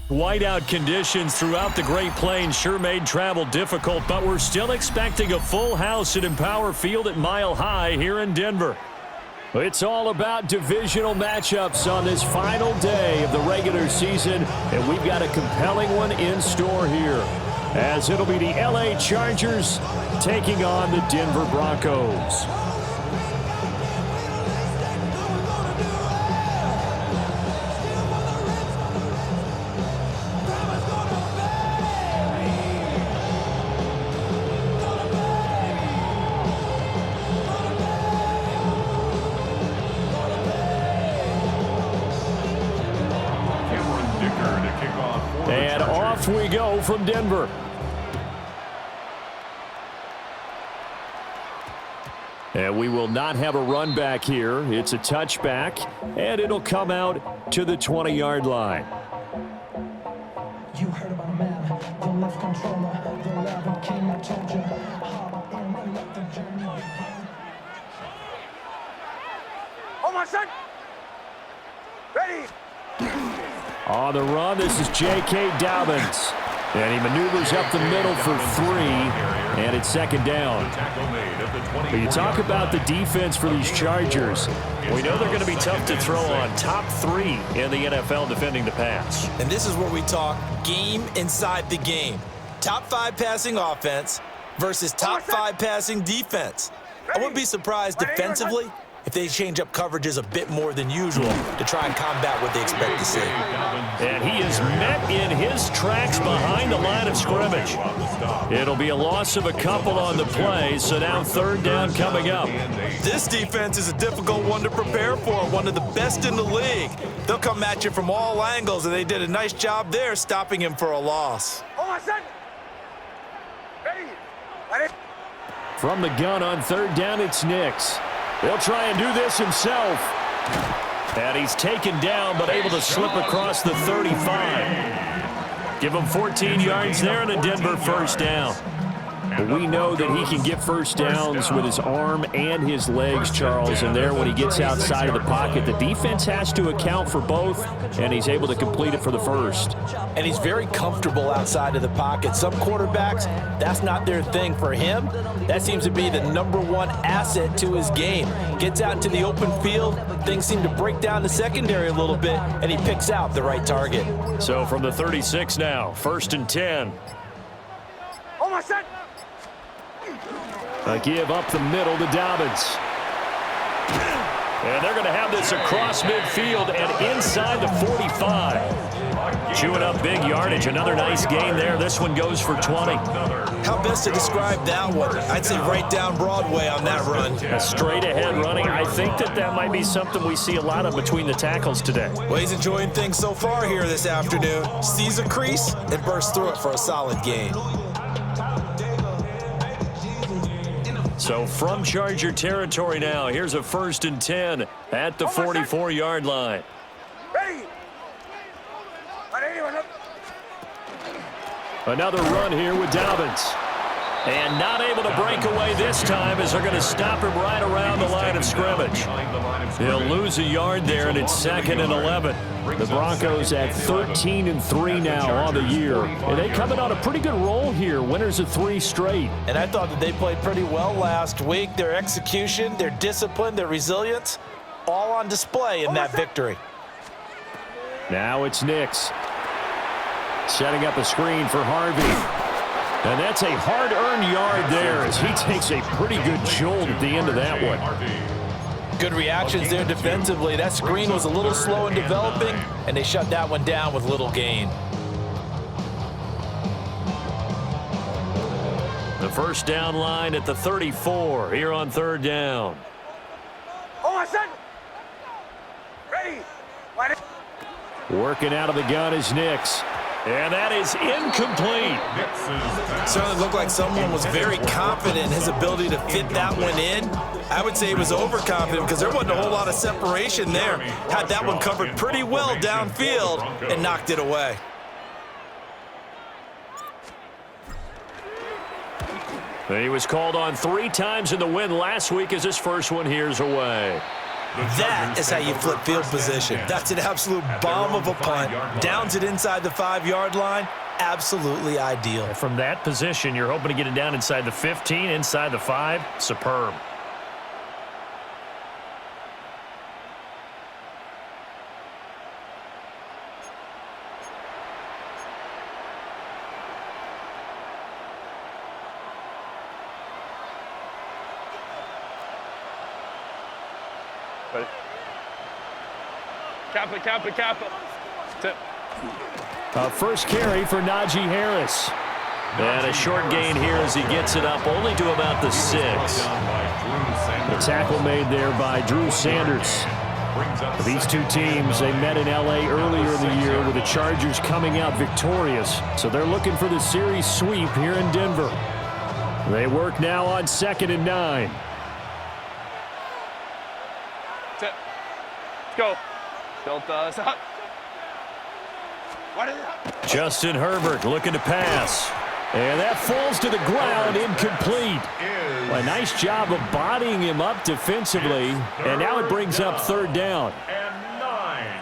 Whiteout conditions throughout the Great Plains sure made travel difficult, but we're still expecting a full house at Empower Field at Mile High here in Denver. It's all about divisional matchups on this final day of the regular season, and we've got a compelling one in store here, as it'll be the LA Chargers taking on the Denver Broncos. And off we go from Denver. And we will not have a run back here. It's a touchback, and it'll come out to the 20-yard line. You heard about a man, the left controller, the 11 king, I told you. Oh, my son! Ready! On the run, this is J.K. Dobbins. And he maneuvers up the middle for 3, and it's second down. But you talk about the defense for these Chargers. We know they're going to be tough to throw on. Top 3 in the NFL defending the pass. And this is where we talk game inside the game. Top 5 passing offense versus top 5 passing defense. I wouldn't be surprised defensively if they change up coverages a bit more than usual to try and combat what they expect to see. And he is met in his tracks behind the line of scrimmage. It'll be a loss of a couple on the play, so now third down coming up. This defense is a difficult one to prepare for, one of the best in the league. They'll come at you from all angles, and they did a nice job there stopping him for a loss. Oh, my son! Ready! Ready! From the gun on third down, it's Nix. He'll try and do this himself. And he's taken down, but able to slip across the 35. Give him 14 yards there and a Denver first down. We know that he can get first downs with his arm and his legs, Charles, and there when he gets outside of the pocket, the defense has to account for both, and he's able to complete it for the first. And he's very comfortable outside of the pocket. Some quarterbacks, that's not their thing. For him, that seems to be the #1 asset to his game. Gets out into the open field, things seem to break down the secondary a little bit, and he picks out the right target. So from the 36 now, 1st and 10. Oh, my son! A give up the middle to Dobbins. And they're going to have this across midfield and inside the 45. Chewing up big yardage. Another nice gain there. This one goes for 20. How best to describe that one? I'd say right down Broadway on that run. A straight ahead running. I think that might be something we see a lot of between the tackles today. Well, he's enjoying things so far here this afternoon. Sees a crease and bursts through it for a solid gain. So from Charger territory now, here's a 1st and 10 at the 44-yard line. Ready! Another run here with Dobbins. And not able to break away this time as they're going to stop him right around the line of scrimmage. He'll lose a yard there, and it's 2nd and 11. The Broncos at 13-3 now on the year. And they coming on a pretty good roll here, winners of 3 straight. And I thought that they played pretty well last week. Their execution, their discipline, their resilience, all on display in that victory. Now it's Nix. Setting up a screen for Harvey. And that's a hard-earned yard there as he takes a pretty good jolt at the end of that one. Good reactions there defensively. That screen was a little slow in developing, and they shut that one down with little gain. The first down line at the 34 here on third down. Oh, my son! Ready! Ready! Working out of the gun is Nix. And that is incomplete. Certainly looked like someone was very confident in his ability to fit that one in. I would say he was overconfident because there wasn't a whole lot of separation there. Had that one covered pretty well downfield and knocked it away. He was called on 3 times in the win last week as his first one here's away. That is how you flip field position. That's an absolute bomb of a punt. Downs it inside the 5-yard line. Absolutely ideal. From that position, you're hoping to get it down inside the 15, inside the 5. Superb. Kappa. First carry for Najee Harris. And a short gain here as he gets it up only to about the 6. The tackle made there by Drew Sanders. These two teams, they met in L.A. earlier in the year with the Chargers coming out victorious. So they're looking for the series sweep here in Denver. They work now on 2nd and 9. Let's go. Delta stop. Justin Herbert looking to pass. And that falls to the ground, incomplete. A nice job of bodying him up defensively. And now it brings up 3rd down.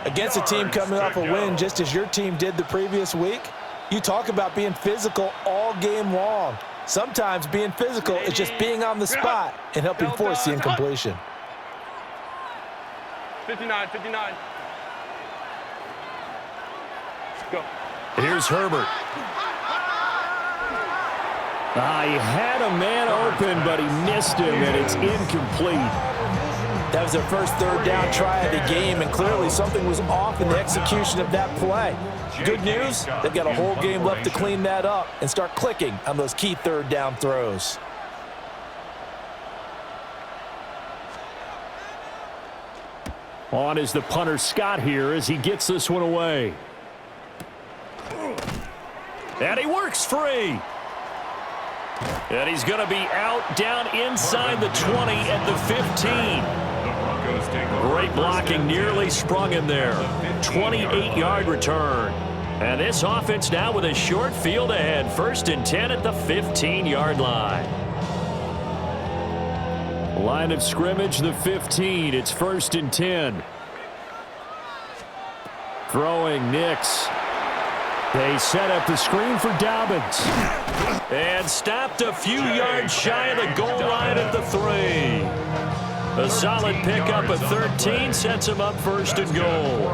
Against a team coming off a win just as your team did the previous week, you talk about being physical all game long. Sometimes being physical is just being on the spot and helping force the incompletion. 59. Go. Here's Herbert. He had a man open, but he missed him, and it's incomplete. That was their first 3rd down try of the game, and clearly something was off in the execution of that play. Good news, they've got a whole game left to clean that up and start clicking on those key 3rd down throws. On is the punter Scott here as he gets this one away. And he works free. And he's going to be out down inside the 20 at the 15. Great blocking, nearly sprung him there. 28-yard return. And this offense now with a short field ahead. 1st and 10 at the 15-yard line. Line of scrimmage, the 15. It's 1st and 10. Throwing Nix. They set up the screen for Dobbins. And stopped a few yards shy of the goal line at the 3. A solid pickup at 13 sets him up 1st and goal.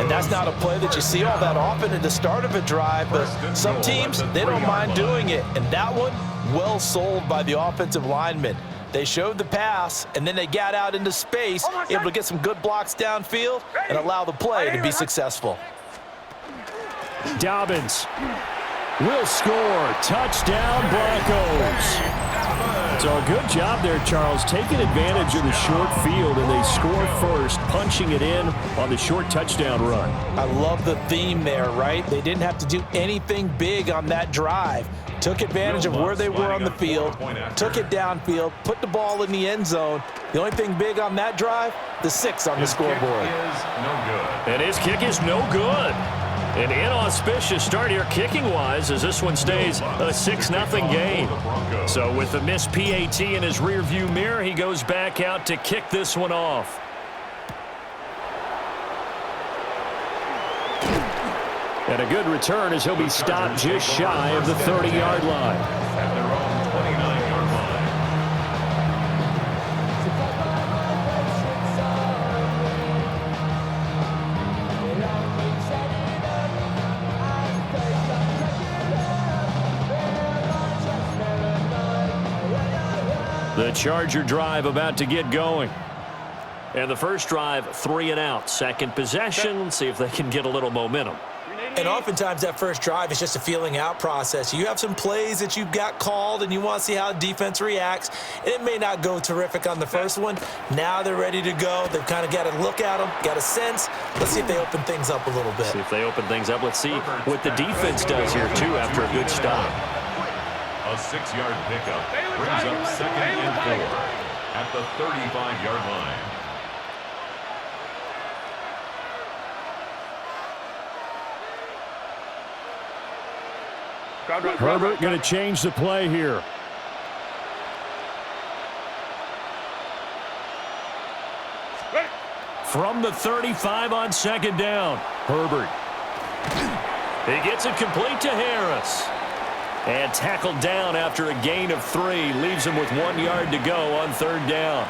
And that's not a play that you see all that often at the start of a drive, but some teams, they don't mind doing it. And that one, well sold by the offensive lineman. They showed the pass, and then they got out into space, able to get some good blocks downfield and allow the play to be successful. Dobbins will score. Touchdown, Broncos. So a good job there, Charles, taking advantage of the short field, and they score first, punching it in on the short touchdown run. I love the theme there, right? They didn't have to do anything big on that drive. Took advantage of where they were on the field, took it downfield, put the ball in the end zone. The only thing big on that drive, the 6 on the scoreboard. And his kick is no good. An inauspicious start here kicking-wise as this one stays a 6-0 game. So with the missed PAT in his rearview mirror, he goes back out to kick this one off. And a good return as he'll be stopped just shy of the 30-yard line. The Charger drive about to get going. And the first drive, 3 and out. Second possession, let's see if they can get a little momentum. And oftentimes that first drive is just a feeling out process. You have some plays that you've got called and you want to see how defense reacts. And it may not go terrific on the first one. Now they're ready to go. They've kind of got to look at them, got a sense. Let's see if they open things up a little bit. See if they open things up. Let's see what the defense does here, too, after a good stop. A 6-yard pickup brings up 2nd and 4 at the 35-yard line. Herbert going to change the play here. From the 35 on second down. Herbert. He gets it complete to Harris. And tackled down after a gain of 3. Leaves him with 1 yard to go on third down.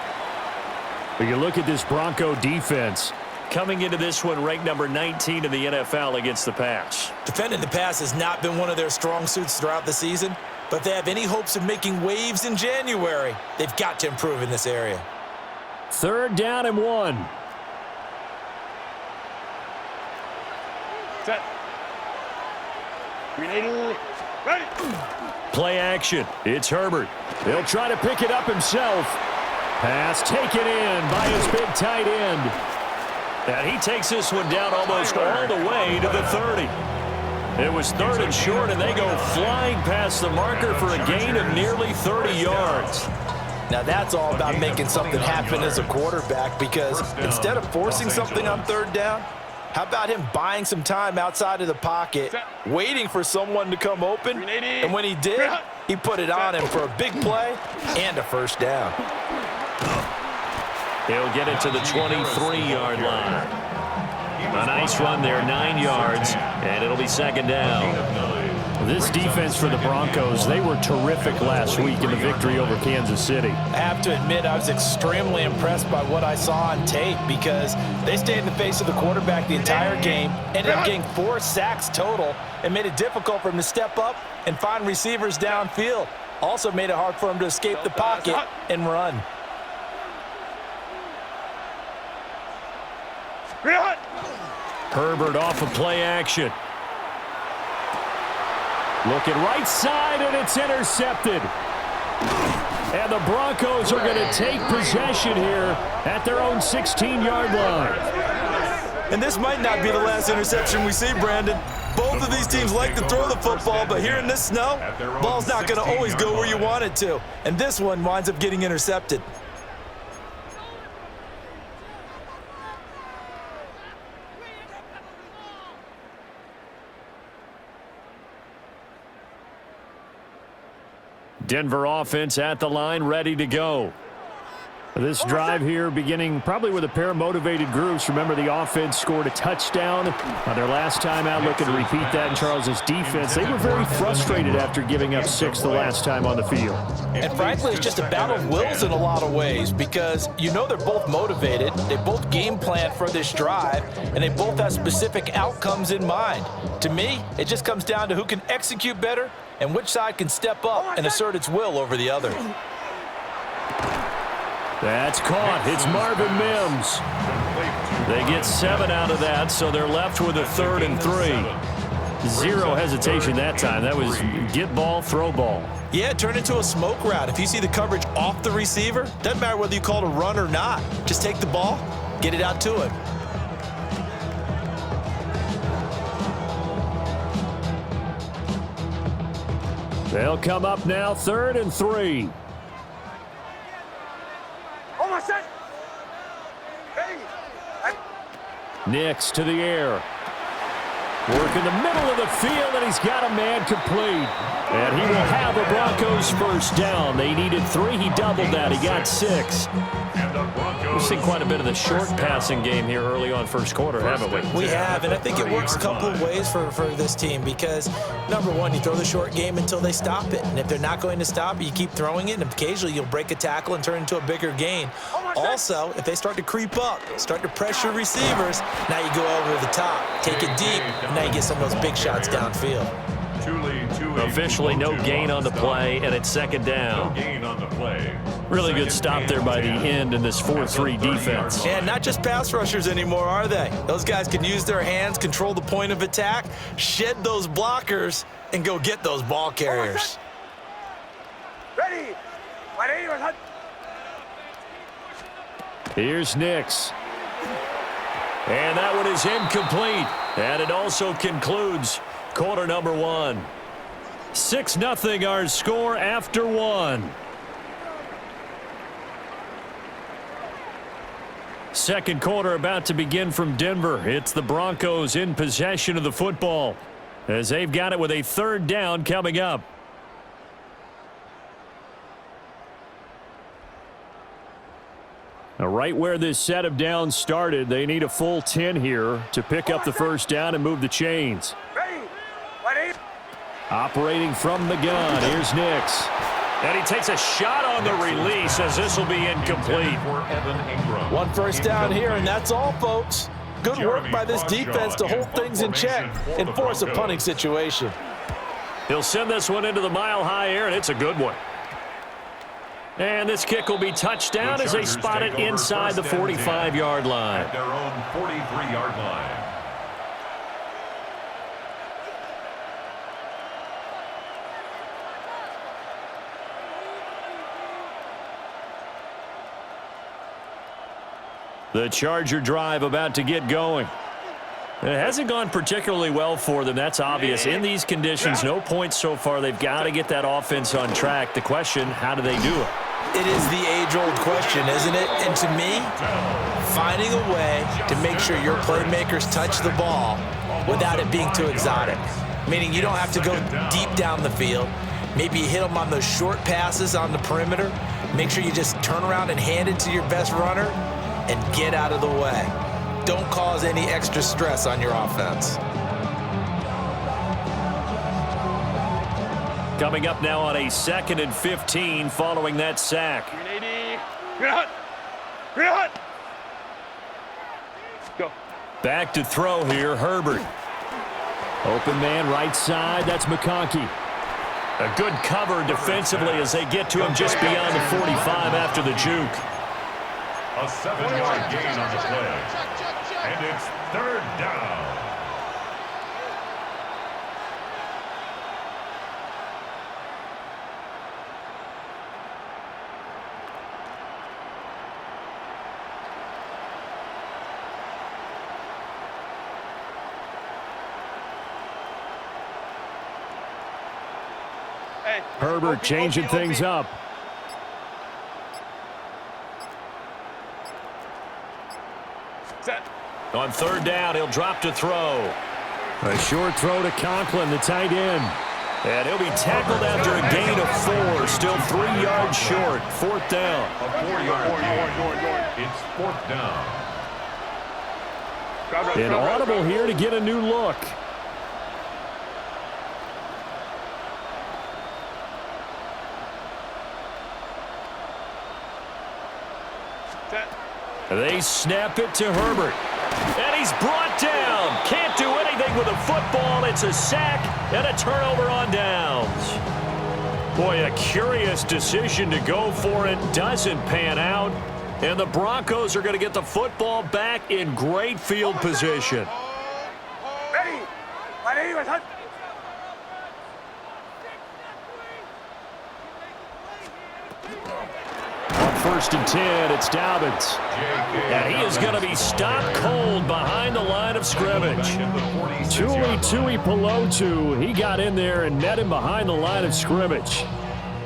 But you look at this Bronco defense. Coming into this one ranked number 19 in the NFL against the pass. Defending the pass has not been one of their strong suits throughout the season. But if they have any hopes of making waves in January, they've got to improve in this area. Third down and 1. Set. Ready. Play action. It's Herbert. He'll try to pick it up himself. Pass taken in by his big tight end. And he takes this one down almost all the way to the 30. It was third and short, and they go flying past the marker for a gain of nearly 30 yards. Now that's all about making something happen as a quarterback, because instead of forcing something on third down, how about him buying some time outside of the pocket, waiting for someone to come open, and when he did, he put it on him for a big play and a first down. He'll get it to the 23-yard line. A nice run there, 9 yards, and it'll be second down. This defense for the Broncos, they were terrific last week in the victory over Kansas City. I have to admit, I was extremely impressed by what I saw on tape, because they stayed in the face of the quarterback the entire game, ended up getting 4 sacks total, and made it difficult for him to step up and find receivers downfield. Also made it hard for him to escape the pocket and run. Herbert off of play action. Looking right side, and it's intercepted. And the Broncos are going to take possession here at their own 16-yard line. And this might not be the last interception we see, Brandon. Both of these teams like to throw the football, but here in this snow, ball's not going to always go where you want it to. And this one winds up getting intercepted. Denver offense at the line, ready to go. This drive here beginning probably with a pair of motivated groups. Remember, the offense scored a touchdown on their last time out. Looking to repeat that in Charles's defense. They were very frustrated after giving up 6 the last time on the field. And frankly, it's just a battle of wills in a lot of ways, because you know they're both motivated. They both game plan for this drive, and they both have specific outcomes in mind. To me, it just comes down to who can execute better and which side can step up and assert its will over the other. That's caught. It's Marvin Mims. They get 7 out of that, so they're left with a 3rd and 3. Zero hesitation that time. That was get ball, throw ball. Yeah, turn into a smoke route. If you see the coverage off the receiver, doesn't matter whether you call it a run or not. Just take the ball, get it out to him. They'll come up now, 3rd and 3. Almost set. Hey. Nix to the air. Work in the middle of the field, and he's got a man complete. And he will have a Broncos first down. They needed 3. He doubled that. He got 6. We've seen quite a bit of the short passing game here early on first quarter, haven't we? We have, and I think it works a couple of ways for this team, because, number one, you throw the short game until they stop it. And if they're not going to stop it, you keep throwing it, and occasionally you'll break a tackle and turn it into a bigger gain. Also, if they start to creep up, start to pressure receivers, now you go over the top, take it deep, and now you get some of those big shots downfield. Officially no gain on the play, and it's second down. Really good stop there by the end in this 4-3 defense. Yeah, not just pass rushers anymore, are they? Those guys can use their hands, control the point of attack, shed those blockers, and go get those ball carriers. Ready. Here's Nix. And that one is incomplete. And it also concludes quarter number 1. 6-0 our score after 1. Second quarter about to begin from Denver. It's the Broncos in possession of the football as they've got it with a 3rd down coming up. Now, right where this set of downs started, they need a full 10 here to pick up the first down and move the chains. Operating from the gun, here's Nix. And he takes a shot on the release as this will be incomplete. One first down here, and that's all, folks. Good work by this defense to hold things in check and force a punting situation. He'll send this one into the mile-high air, and it's a good one. And this kick will be touchdown as they spot it inside the 45-yard line. At their own 43-yard line. The Charger drive about to get going. It hasn't gone particularly well for them, that's obvious. In these conditions, no points so far. They've got to get that offense on track. The question, how do they do it? It is the age-old question, isn't it? And to me, finding a way to make sure your playmakers touch the ball without it being too exotic. Meaning you don't have to go deep down the field. Maybe you hit them on those short passes on the perimeter. Make sure you just turn around and hand it to your best runner and get out of the way. Don't cause any extra stress on your offense. Coming up now on a 2nd and 15 following that sack. Go. Back to throw here, Herbert. Open man right side, that's McConkey. A good cover defensively as they get to him just beyond the 45 after the juke. A 7-yard gain on the play. And it's 3rd down. Herbert changing things up. Set. On 3rd down, he'll drop to throw. A short throw to Conklin, the tight end. And he'll be tackled after a gain of 4. Still 3 yards short. 4th down. A 4-yard gain. It's 4th down. Inaudible here to get a new look. They snap it to Herbert. And he's brought down. Can't do anything with a football. It's a sack and a turnover on downs. Boy, a curious decision to go for it. Doesn't pan out. And the Broncos are going to get the football back in great field position. Ready. Ready. 1st and 10, it's Dobbins. And he is going to be stopped cold behind the line of scrimmage. Tui Pelotu, he got in there and met him behind the line of scrimmage.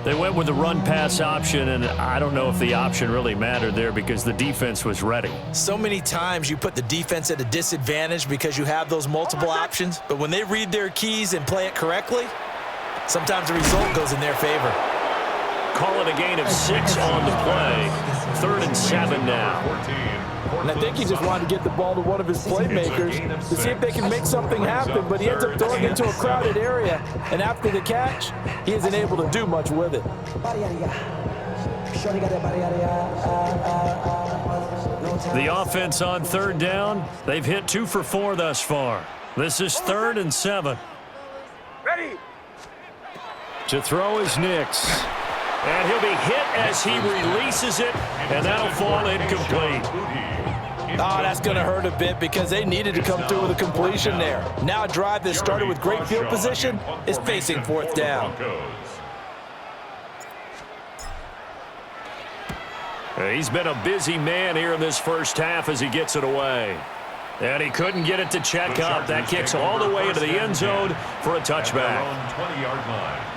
They went with the run-pass option, and I don't know if the option really mattered there because the defense was ready. So many times you put the defense at a disadvantage because you have those multiple options, but when they read their keys and play it correctly, sometimes the result goes in their favor. Call it a gain of 6 on the play. 3rd and 7 now. And I think he just wanted to get the ball to one of his playmakers to see if they can make something happen, but he ends up throwing it into a crowded area, and after the catch, he isn't able to do much with it. The offense on 3rd down, they've hit 2 for 4 thus far. This is 3rd and 7. Ready. To throw is Nix. And he'll be hit as he releases it, and that'll fall incomplete. Oh, that's going to hurt a bit because they needed to come through with a completion there. Now a drive that started with great field position is facing 4th down. He's been a busy man here in this first half as he gets it away. And he couldn't get it to check up. That kicks all the way into the end zone for a touchback. 20-yard line.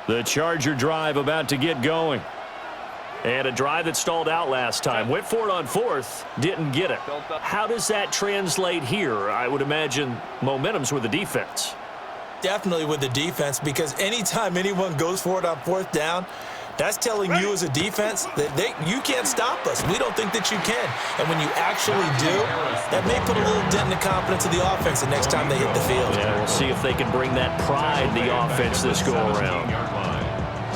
The Charger drive about to get going. And a drive that stalled out last time. Went for it on fourth, didn't get it. How does that translate here? I would imagine momentum's with the defense. Definitely with the defense, because anytime anyone goes for it on fourth down, that's telling you as a defense that you can't stop us. We don't think that you can. And when you actually do, that may put a little dent in the confidence of the offense the next time they hit the field. Yeah, we'll see if they can bring that pride in the offense this go-around.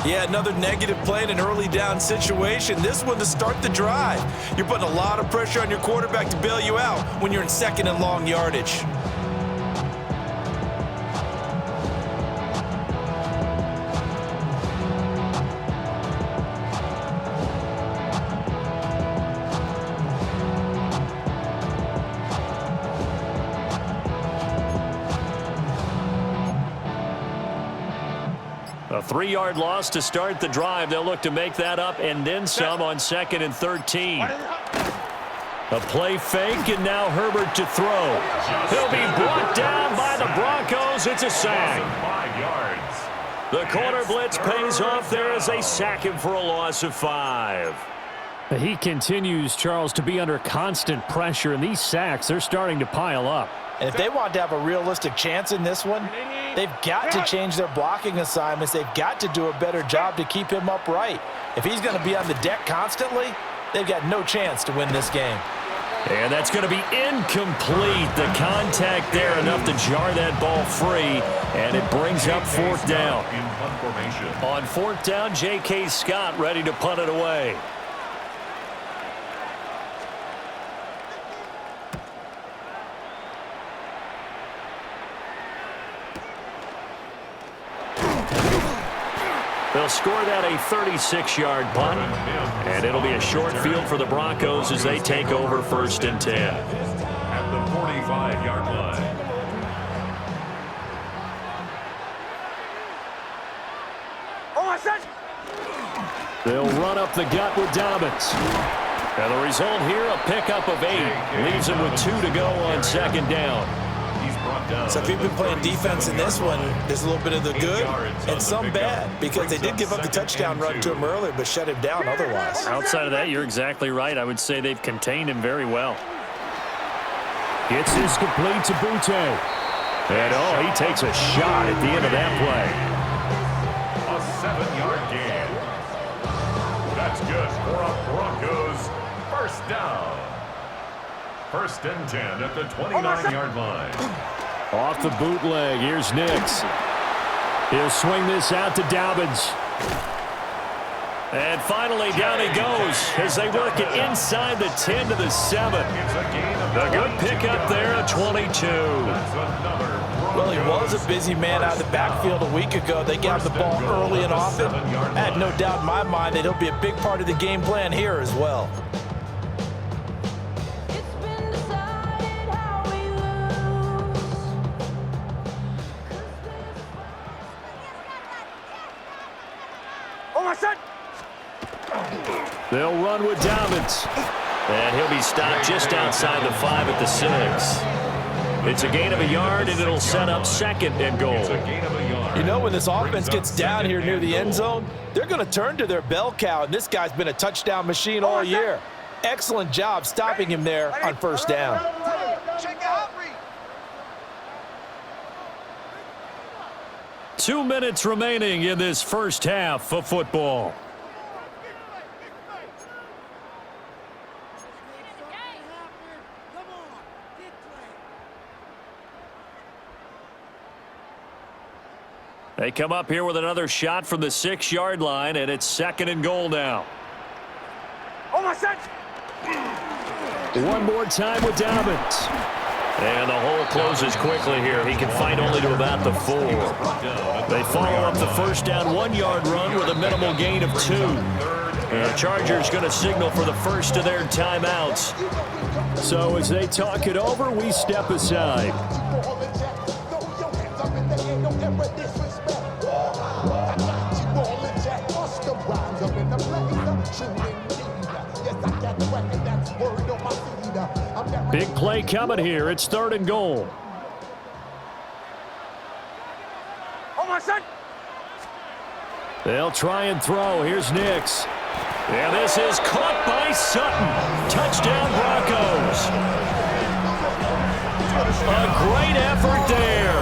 Yeah, another negative play in an early down situation. This one to start the drive. You're putting a lot of pressure on your quarterback to bail you out when you're in second and long yardage. A 3-yard loss to start the drive. They'll look to make that up and then some on 2nd and 13. A play fake, and now Herbert to throw. He'll be brought down by the Broncos. It's a sack. 5 yards. The corner blitz pays off there as they sack him for a loss of 5. He continues, Charles, to be under constant pressure, and these sacks, they're starting to pile up. And if they want to have a realistic chance in this one, they've got to change their blocking assignments. They've got to do a better job to keep him upright. If he's going to be on the deck constantly, they've got no chance to win this game. And that's going to be incomplete. The contact there enough to jar that ball free, and it brings up 4th down. On 4th down, J.K. Scott ready to punt it away. They'll score that a 36-yard punt, and it'll be a short field for the Broncos as they take over 1st and 10. At the 45-yard line. They'll run up the gut with Dobbins. And the result here, a pickup of 8. Leaves them with 2 to go on 2nd down. So if you've been playing defense in this one, there's a little bit of the good and some bad, because they did give up the touchdown run to him earlier but shut him down otherwise. Outside of that, you're exactly right. I would say they've contained him very well. Gets this complete to Butte. And, he takes a shot at the end of that play. A 7-yard gain. That's good for a Broncos 1st down. 1st and 10 at the 29-yard line. Off the bootleg, here's Nix. He'll swing this out to Dobbins. And finally, down he goes as they work it inside the 10 to the 7. A good pickup there at 22. Well, he was a busy man out of the backfield a week ago. They got the ball early and often. I had no doubt in my mind that he'll be a big part of the game plan here as well. They'll run with Dobbins. And he'll be stopped just outside the 5 at the 6. It's a gain of a yard, and it'll set up 2nd and goal. You know, when this offense gets down here near the end zone, they're going to turn to their bell cow, and this guy's been a touchdown machine all year. Excellent job stopping him there on 1st down. Two minutes remaining in this first half of football. They come up here with another shot from the 6-yard line, and it's 2nd and goal now. One more time with Dobbins. And the hole closes quickly here. He can fight only to about the 4. They follow up the 1st down 1-yard run with a minimal gain of 2. The Chargers going to signal for the first of their timeouts. So as they talk it over, we step aside. Big play coming here. It's 3rd and goal. They'll try and throw. Here's Nix. And this is caught by Sutton. Touchdown, Broncos. A great effort there.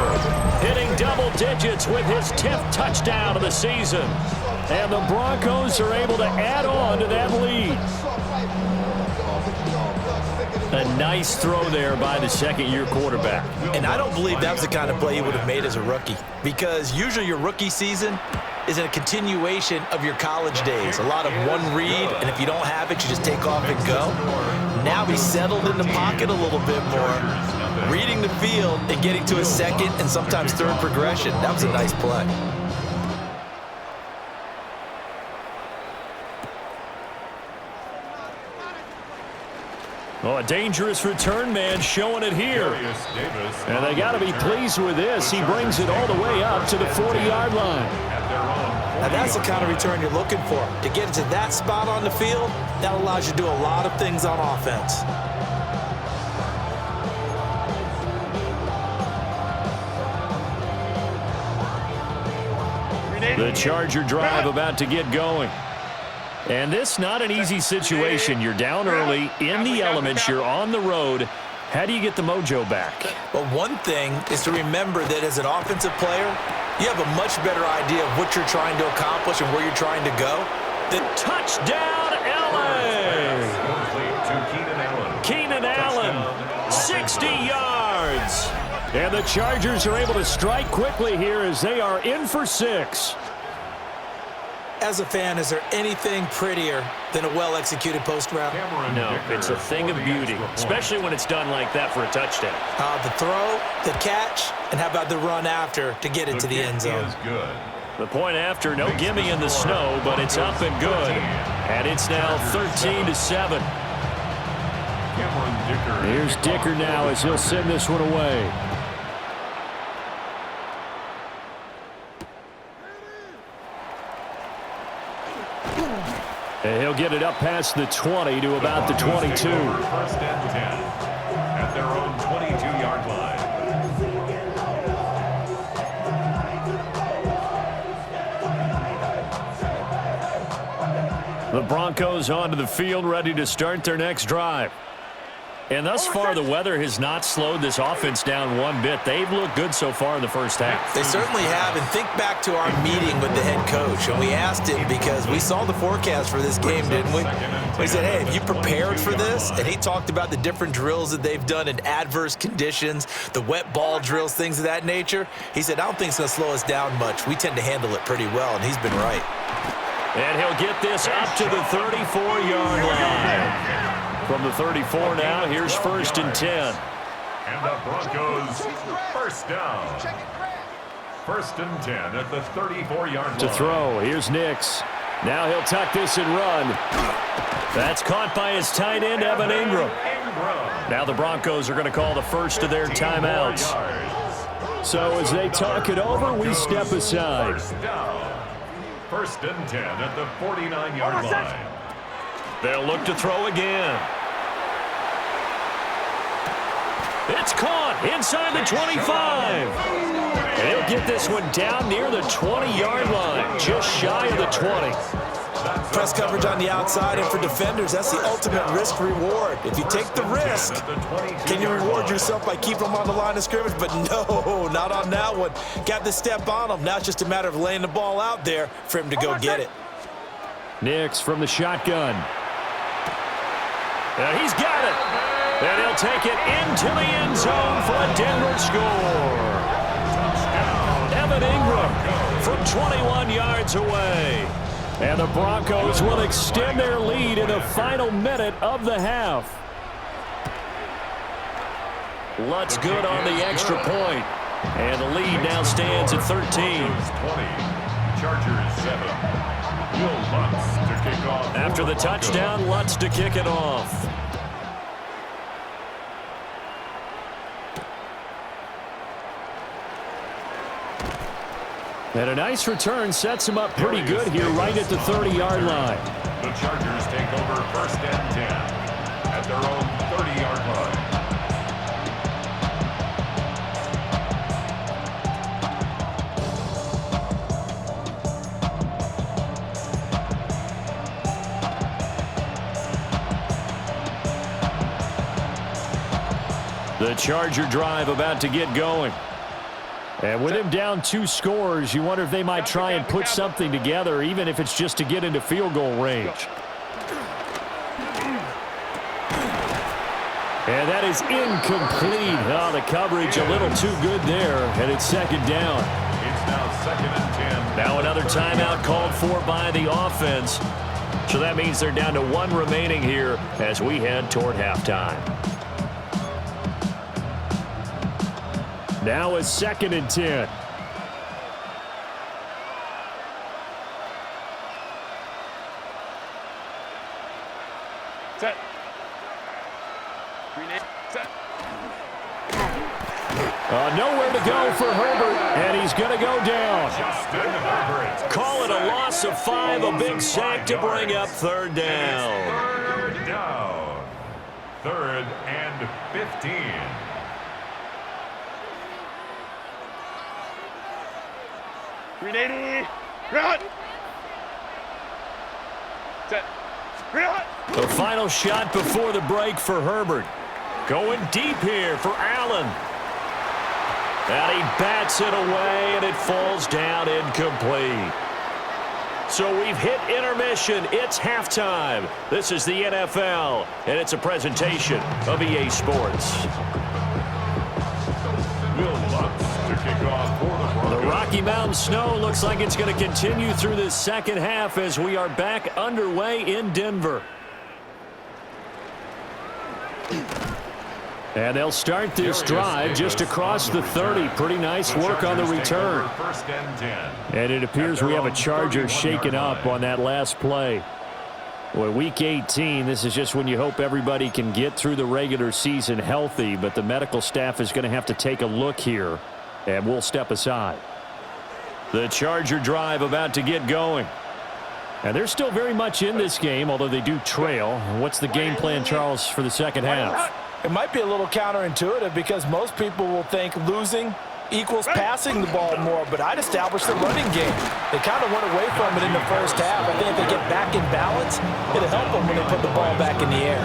Hitting double digits with his 10th touchdown of the season. And the Broncos are able to add on to that lead. A nice throw there by the second-year quarterback. And I don't believe that was the kind of play he would have made as a rookie, because usually your rookie season is a continuation of your college days. A lot of one read, and if you don't have it, you just take off and go. Now he's settled in the pocket a little bit more, reading the field and getting to a second and sometimes third progression. That was a nice play. Oh, a dangerous return man showing it here. And they got to be pleased with this. He brings it all the way up to the 40-yard line. Now that's the kind of return you're looking for. To get into that spot on the field, that allows you to do a lot of things on offense. The Charger drive about to get going. And this not an easy situation. You're down early, in the elements, you're on the road. How do you get the mojo back? Well, one thing is to remember that as an offensive player, you have a much better idea of what you're trying to accomplish and where you're trying to go. The touchdown, Allen! Keenan Allen, 60 yards. And the Chargers are able to strike quickly here as they are in for 6. As a fan, is there anything prettier than a well-executed post route? No, it's a thing of beauty, especially when it's done like that for a touchdown. The throw, the catch, and how about the run after to get into the end zone? The point after, no gimme in the snow, but it's up and good. And it's now 13-7. Here's Dicker now as he'll send this one away. And he'll get it up past the 20 to about the 22. First and 10 at their own 22-yard line. The Broncos onto the field, ready to start their next drive. And thus far, the weather has not slowed this offense down one bit. They've looked good so far in the first half. They certainly have. And think back to our meeting with the head coach. And we asked him, because we saw the forecast for this game, didn't we? We said, hey, have you prepared for this? And he talked about the different drills that they've done in adverse conditions, the wet ball drills, things of that nature. He said, I don't think it's going to slow us down much. We tend to handle it pretty well, and he's been right. And he'll get this up to the 34-yard line. From the 34 now, here's first and 10. And the Broncos first down. First and 10 at the 34-yard line. To throw, here's Nix. Now he'll tuck this and run. That's caught by his tight end, Evan Ingram. Now the Broncos are going to call the first of their timeouts. So as they talk it over, we step aside. First and 10 at the 49-yard line. They'll look to throw again. It's caught inside the 25. And he'll get this one down near the 20-yard line, just shy of the 20. Press coverage on the outside, and for defenders, that's the ultimate risk-reward. If you take the risk, can you reward yourself by keeping them on the line of scrimmage? But no, not on that one. Got the step on them. Now it's just a matter of laying the ball out there for him to go get it. Nix from the shotgun. And he's got it. And he'll take it into the end zone for a Denver score. Evan Ingram from 21 yards away. And the Broncos will extend their lead in the final minute of the half. Lutz good on the extra point. And the lead now stands at 13. Chargers 7. Lutz to kick off. After the touchdown, Lutz to kick it off. And a nice return sets him up pretty good here right at the 30-yard line. The Chargers take over first and 10 at their own 30-yard line. The Charger drive about to get going. And with him down 2 scores, you wonder if they might try and put something together, even if it's just to get into field goal range. And that is incomplete. Oh, the coverage a little too good there, and it's second down. It's now 2nd and 10. Now another timeout called for by the offense. So that means they're down to 1 remaining here as we head toward halftime. Now it's 2nd and 10. Set. Set. Nowhere to go for Herbert, and he's going to go down. Justin Herbert. Call it a loss of 5, a big sack to bring up 3rd down. 3rd down. 3rd and 15. Grenade. Run. Set. Run. The final shot before the break for Herbert. Going deep here for Allen. And he bats it away, and it falls down incomplete. So we've hit intermission. It's halftime. This is the NFL, and it's a presentation of EA Sports. Will Lutz to kick off for the Broncos. The Rocky Mountain snow looks like it's going to continue through this second half as we are back underway in Denver. And they'll start this drive just across the 30. Pretty nice work on the return. 1st and 10. And it appears we have a Charger shaken up on that last play. Well, Week 18, this is just when you hope everybody can get through the regular season healthy, but the medical staff is going to have to take a look here, and we'll step aside. The Charger drive about to get going. And they're still very much in this game, although they do trail. What's the game plan, Charles, for the second half? It might be a little counterintuitive because most people will think losing equals passing the ball more, but I'd establish the running game. They kind of went away from it in the first half. I think if they get back in balance, it'll help them when they put the ball back in the air.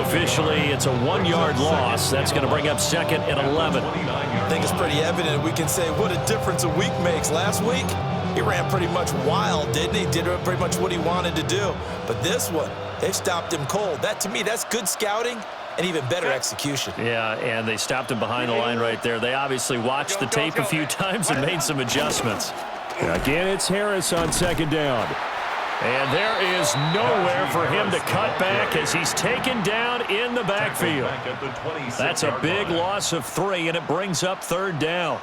Officially, it's a 1-yard loss. That's going to bring up 2nd and 11. I think it's pretty evident. We can say what a difference a week makes. Last week, he ran pretty much wild, didn't he? Did pretty much what he wanted to do. But this one, they've stopped him cold. That, to me, that's good scouting and even better execution. Yeah, and they stopped him behind the line right there. They obviously watched the tape a few times and made some adjustments. Again, it's Harris on 2nd down. And there is nowhere for him to cut back as he's taken down in the backfield. That's a big loss of 3, and it brings up 3rd down.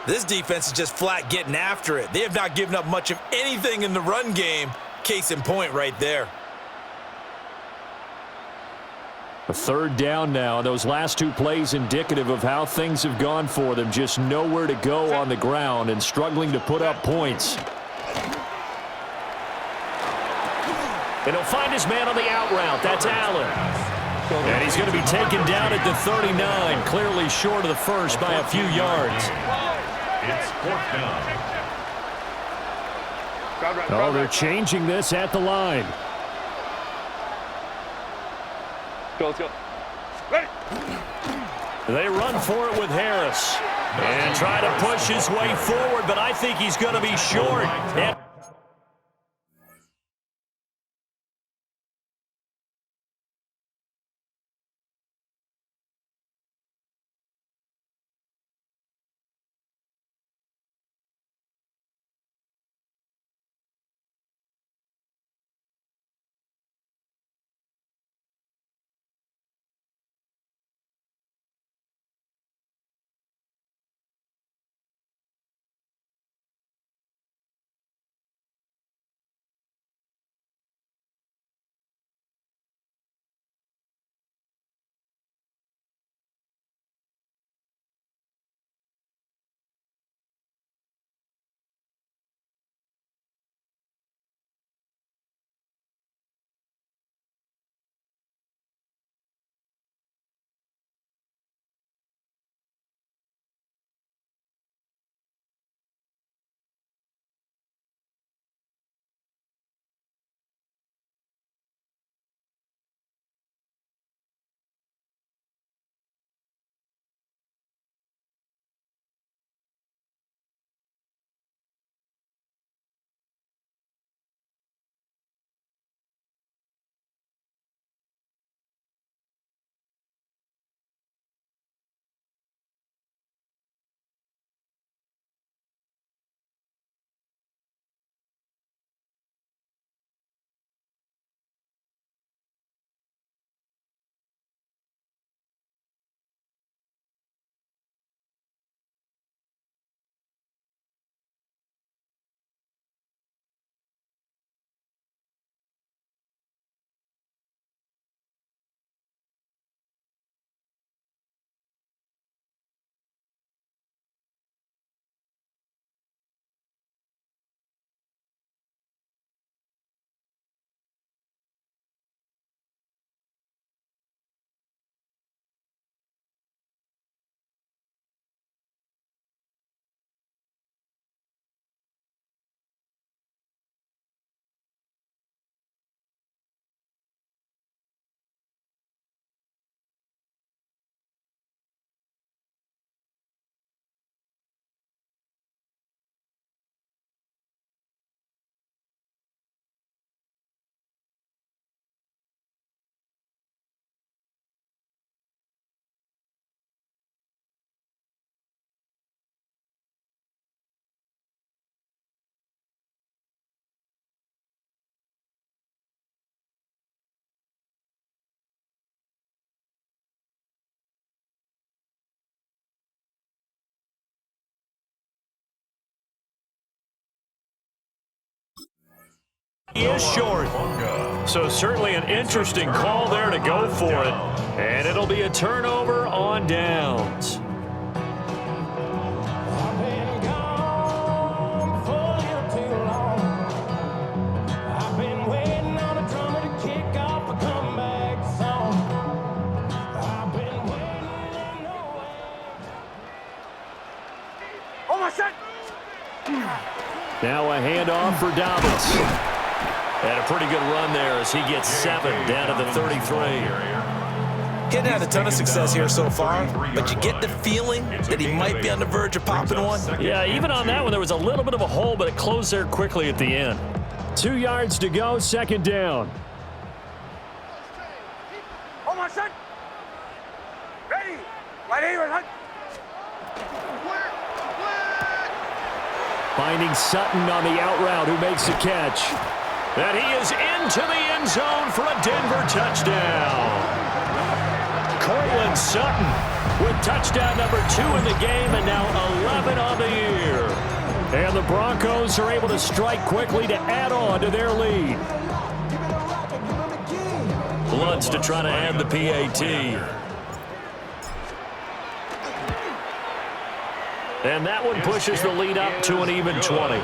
This defense is just flat getting after it. They have not given up much of anything in the run game. Case in point right there. A 3rd down now. Those last 2 plays indicative of how things have gone for them. Just nowhere to go on the ground and struggling to put up points. And he'll find his man on the out route. That's Allen. And he's going to be taken down at the 39, clearly short of the first by a few yards. It's 4th down. Oh, they're changing this at the line. Let's go. Ready. They run for it with Harris. And try to push his way forward, but I think he's going to be short. And He is short. So certainly an interesting call there to go for it. And it'll be a turnover on downs. I've been gone for a little too long. I've been waiting on a drummer to kick off a comeback song. I've been waiting and knowing. Oh, my shot. Now a handoff for Dobbins. And a pretty good run there as he gets 7 down to the 33. Getting had a ton of success here so far, but you get the feeling that he might be on the verge of popping one. Yeah, even on that one, there was a little bit of a hole, but it closed there quickly at the end. 2 yards to go, second down. Oh, my shot. Ready. Right here, right. Finding Sutton on the out route, who makes the catch. And he is into the end zone for a Denver touchdown. Cortland Sutton with touchdown number 2 in the game and now 11 on the year. And the Broncos are able to strike quickly to add on to their lead. Lutz to try to add the PAT. And that one pushes the lead up to an even 20.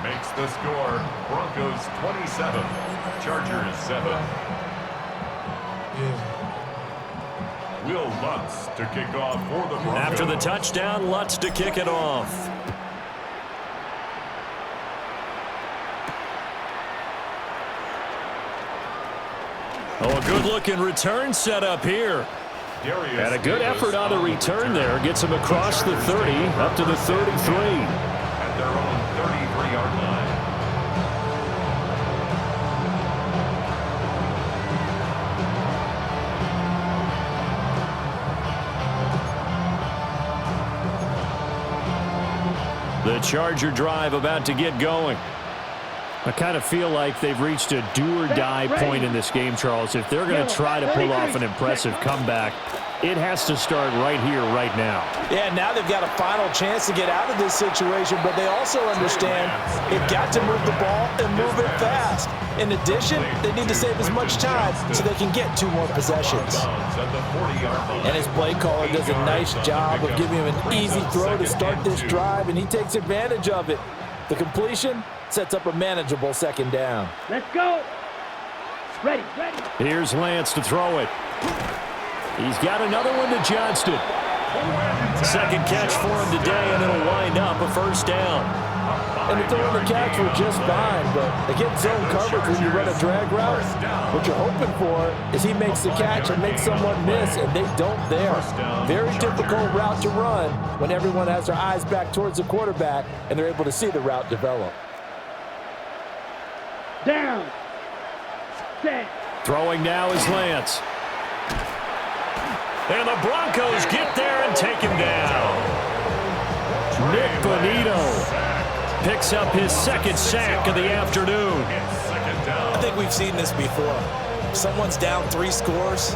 Makes the score Broncos 27, Chargers 7. Will Lutz to kick off for the Broncos. After the touchdown, Lutz to kick it off. Oh, a good-looking return set up here. And a good effort on the return there. Gets him across the 30, up to the 33. At their own 33-yard line. The Charger drive about to get going. I kind of feel like they've reached a do-or-die point in this game, Charles. If they're going to try to pull off an impressive comeback, it has to start right here, right now. Yeah, now they've got a final chance to get out of this situation, but they also understand they've got to move the ball and move it fast. In addition, they need to save as much time so they can get 2 more possessions. And his play caller does a nice job of giving him an easy throw to start this drive, and he takes advantage of it. The completion sets up a manageable second down. Let's go. Ready. Here's Lance to throw it. He's got another one to Johnston. Second catch for him today, and it'll wind up a first down. And the throw and the catch were just fine, but against zone coverage when you run a drag route, what you're hoping for is he makes the catch and makes someone miss, and they don't there. Very difficult route to run when everyone has their eyes back towards the quarterback and they're able to see the route develop. Down. Set. Throwing now is Lance. And the Broncos get there and take him down. Nick Bonito picks up his second sack of the afternoon. I think we've seen this before. Someone's down 3 scores.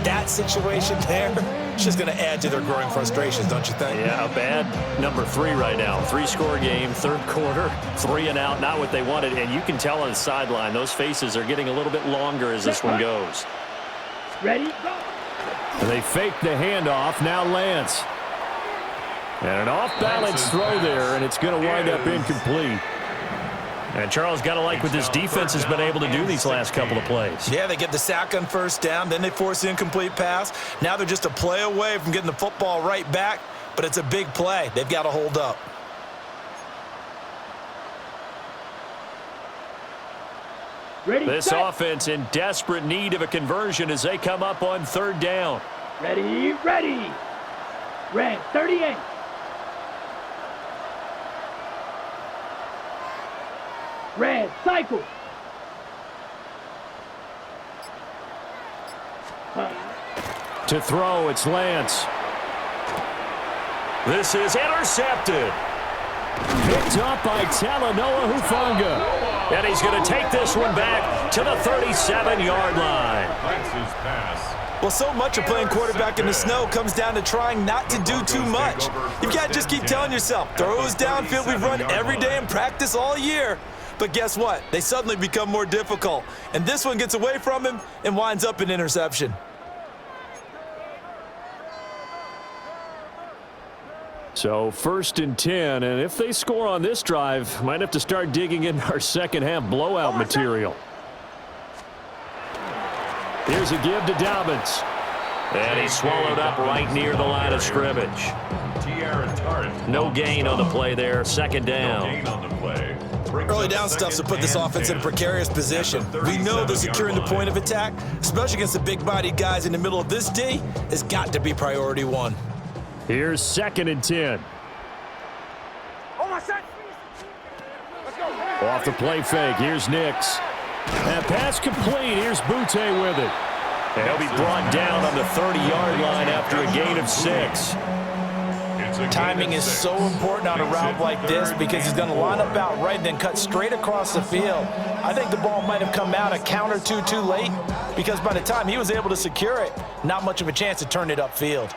That situation there is just going to add to their growing frustrations, don't you think? Yeah, a bad number 3 right now. 3-score game, third quarter, 3 and out, not what they wanted. And you can tell on the sideline, those faces are getting a little bit longer as this one goes. Ready, go. They fake the handoff. Now Lance. And an off-balance throw there, and it's going to wind up incomplete. And Charles, got to like what this defense has been able to do these last couple of plays. Yeah, they get the sack on first down, then they force the incomplete pass. Now they're just a play away from getting the football right back, but it's a big play. They've got to hold up. Ready, This set. offense in desperate need of a conversion as they come up on third down. Ready. Red, 38. Red, cycle. To throw, it's Lance. This is intercepted. Picked up by Talanoa Hufanga. And he's going to take this one back to the 37-yard line. Lance's pass. Well, so much of playing quarterback in the snow comes down to trying not to do too much. You've got to just keep telling yourself, throws downfield we've run every day in practice all year. But guess what? They suddenly become more difficult. And this one gets away from him and winds up an interception. So 1st and 10, and if they score on this drive, might have to start digging in our second half blowout material. Here's a give to Dobbins. And he's swallowed up right near the line of scrimmage. No gain on the play there, 2nd down. Early down stuff to put this offense in a precarious position. We know that securing the point of attack, especially against the big-bodied guys in the middle of this D, has got to be priority 1. Here's 2nd and 10. Hold my set. Let's go. Off the play fake, here's Nix. And pass complete, here's Butte with it. And he'll be brought down on the 30-yard line after a gain of 6. Timing is so important on a route like this because he's going to line up out right and then cut straight across the field. I think the ball might have come out a count or two too late because by the time he was able to secure it, not much of a chance to turn it upfield.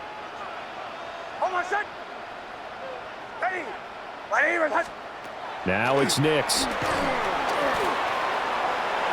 Hold my set. Ready. Right even. Now it's Nix.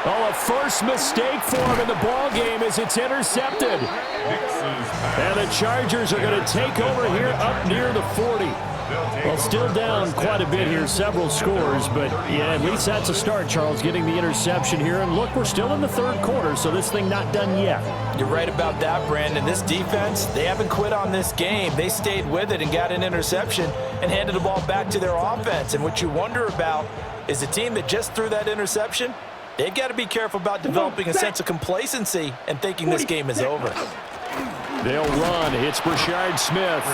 Oh, a first mistake for him in the ball game as it's intercepted. And the Chargers are going to take over here up near the 40. Well, still down quite a bit here, several scores, but yeah, at least that's a start, Charles, getting the interception here. And look, we're still in the 3rd quarter, so this thing not done yet. You're right about that, Brandon. This defense, they haven't quit on this game. They stayed with it and got an interception and handed the ball back to their offense. And what you wonder about is the team that just threw that interception, they've got to be careful about developing a sense of complacency and thinking this game is over. They'll run. It's Brashard Smith.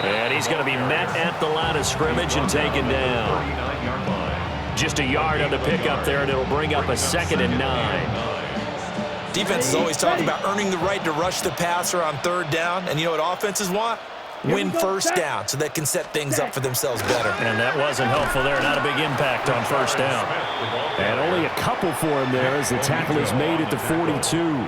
And he's going to be met at the line of scrimmage and taken down. Just a yard on the pickup there, and it'll bring up a 2nd and 9. Defense is always talking about earning the right to rush the passer on 3rd down. And you know what offenses want? Win 1st down so they can set things up for themselves better. And that wasn't helpful there. Not a big impact on 1st down. And only a couple for him there as the tackle is made at the 42.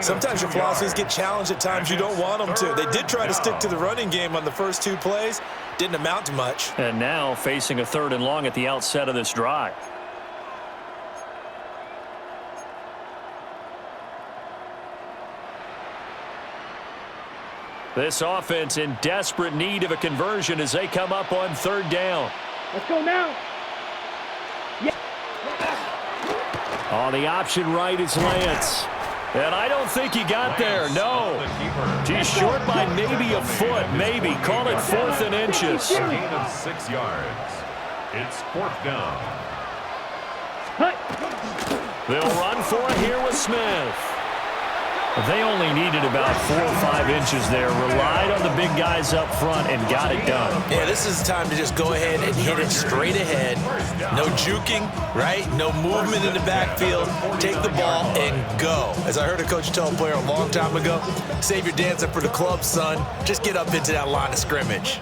Sometimes your philosophies get challenged at times you don't want them to. They did try to stick to the running game on the first 2 plays. Didn't amount to much. And now facing a 3rd and long at the outset of this drive. This offense in desperate need of a conversion as they come up on 3rd down. Let's go now. On the option right is Lance. And I don't think he got there, no. He's short by maybe a foot, maybe. Call it 4th and inches. A gain of 6 yards. It's 4th down. They'll run for it here with Smith. They only needed about 4 or 5 inches there. Relied on the big guys up front and got it done. Yeah, this is the time to just go ahead and hit it straight ahead. No juking, right? No movement in the backfield. Take the ball and go. As I heard a coach tell a player a long time ago, save your dancing for the club, son. Just get up into that line of scrimmage.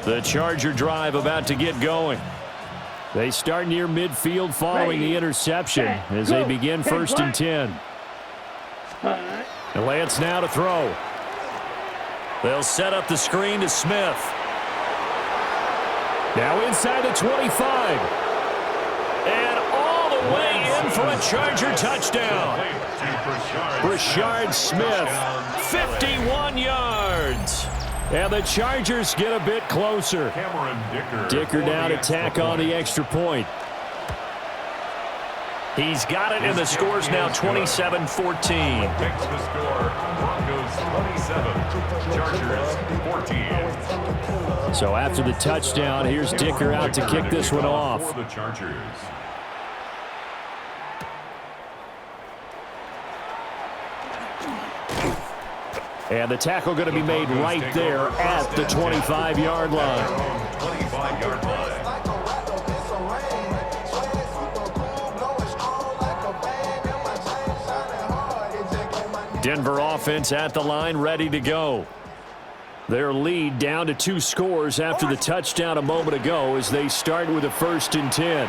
The Charger drive about to get going. They start near midfield following the interception as they begin 1st and 10. And Lance now to throw. They'll set up the screen to Smith. Now inside the 25. And all the way in for a Charger touchdown. Brashard Smith, 51 yards. And the Chargers get a bit closer. Dicker now to tack on the extra point. He's got it, and the score's now 27-14. Makes the score Broncos 27, Chargers 14. So after the touchdown, here's Dicker out to kick this one off. For the Chargers. And the tackle going to be made right there at the 25-yard line. 25-yard line. Denver offense at the line, ready to go. Their lead down to 2 scores after the touchdown a moment ago as they start with a 1st and 10.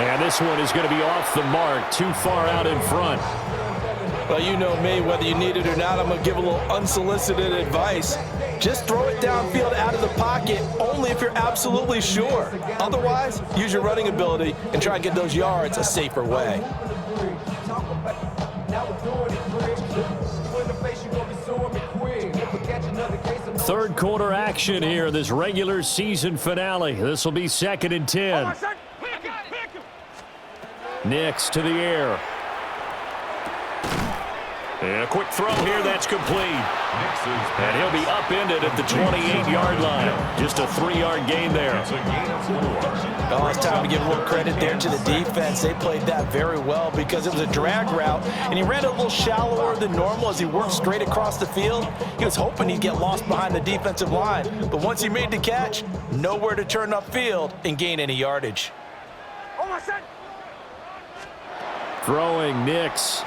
And this one is going to be off the mark, too far out in front. Well, you know me, whether you need it or not, I'm going to give a little unsolicited advice. Just throw it downfield out of the pocket only if you're absolutely sure. Otherwise, use your running ability and try and get those yards a safer way. Third quarter action here, this regular season finale. This will be 2nd and 10. Nix to the air. And a quick throw here, that's complete. And he'll be upended at the 28-yard line. Just a 3-yard gain there. Oh, it's time to give a little credit there to the defense. They played that very well because it was a drag route, and he ran a little shallower than normal as he worked straight across the field. He was hoping he'd get lost behind the defensive line, but once he made the catch, nowhere to turn upfield and gain any yardage. Throwing Nix.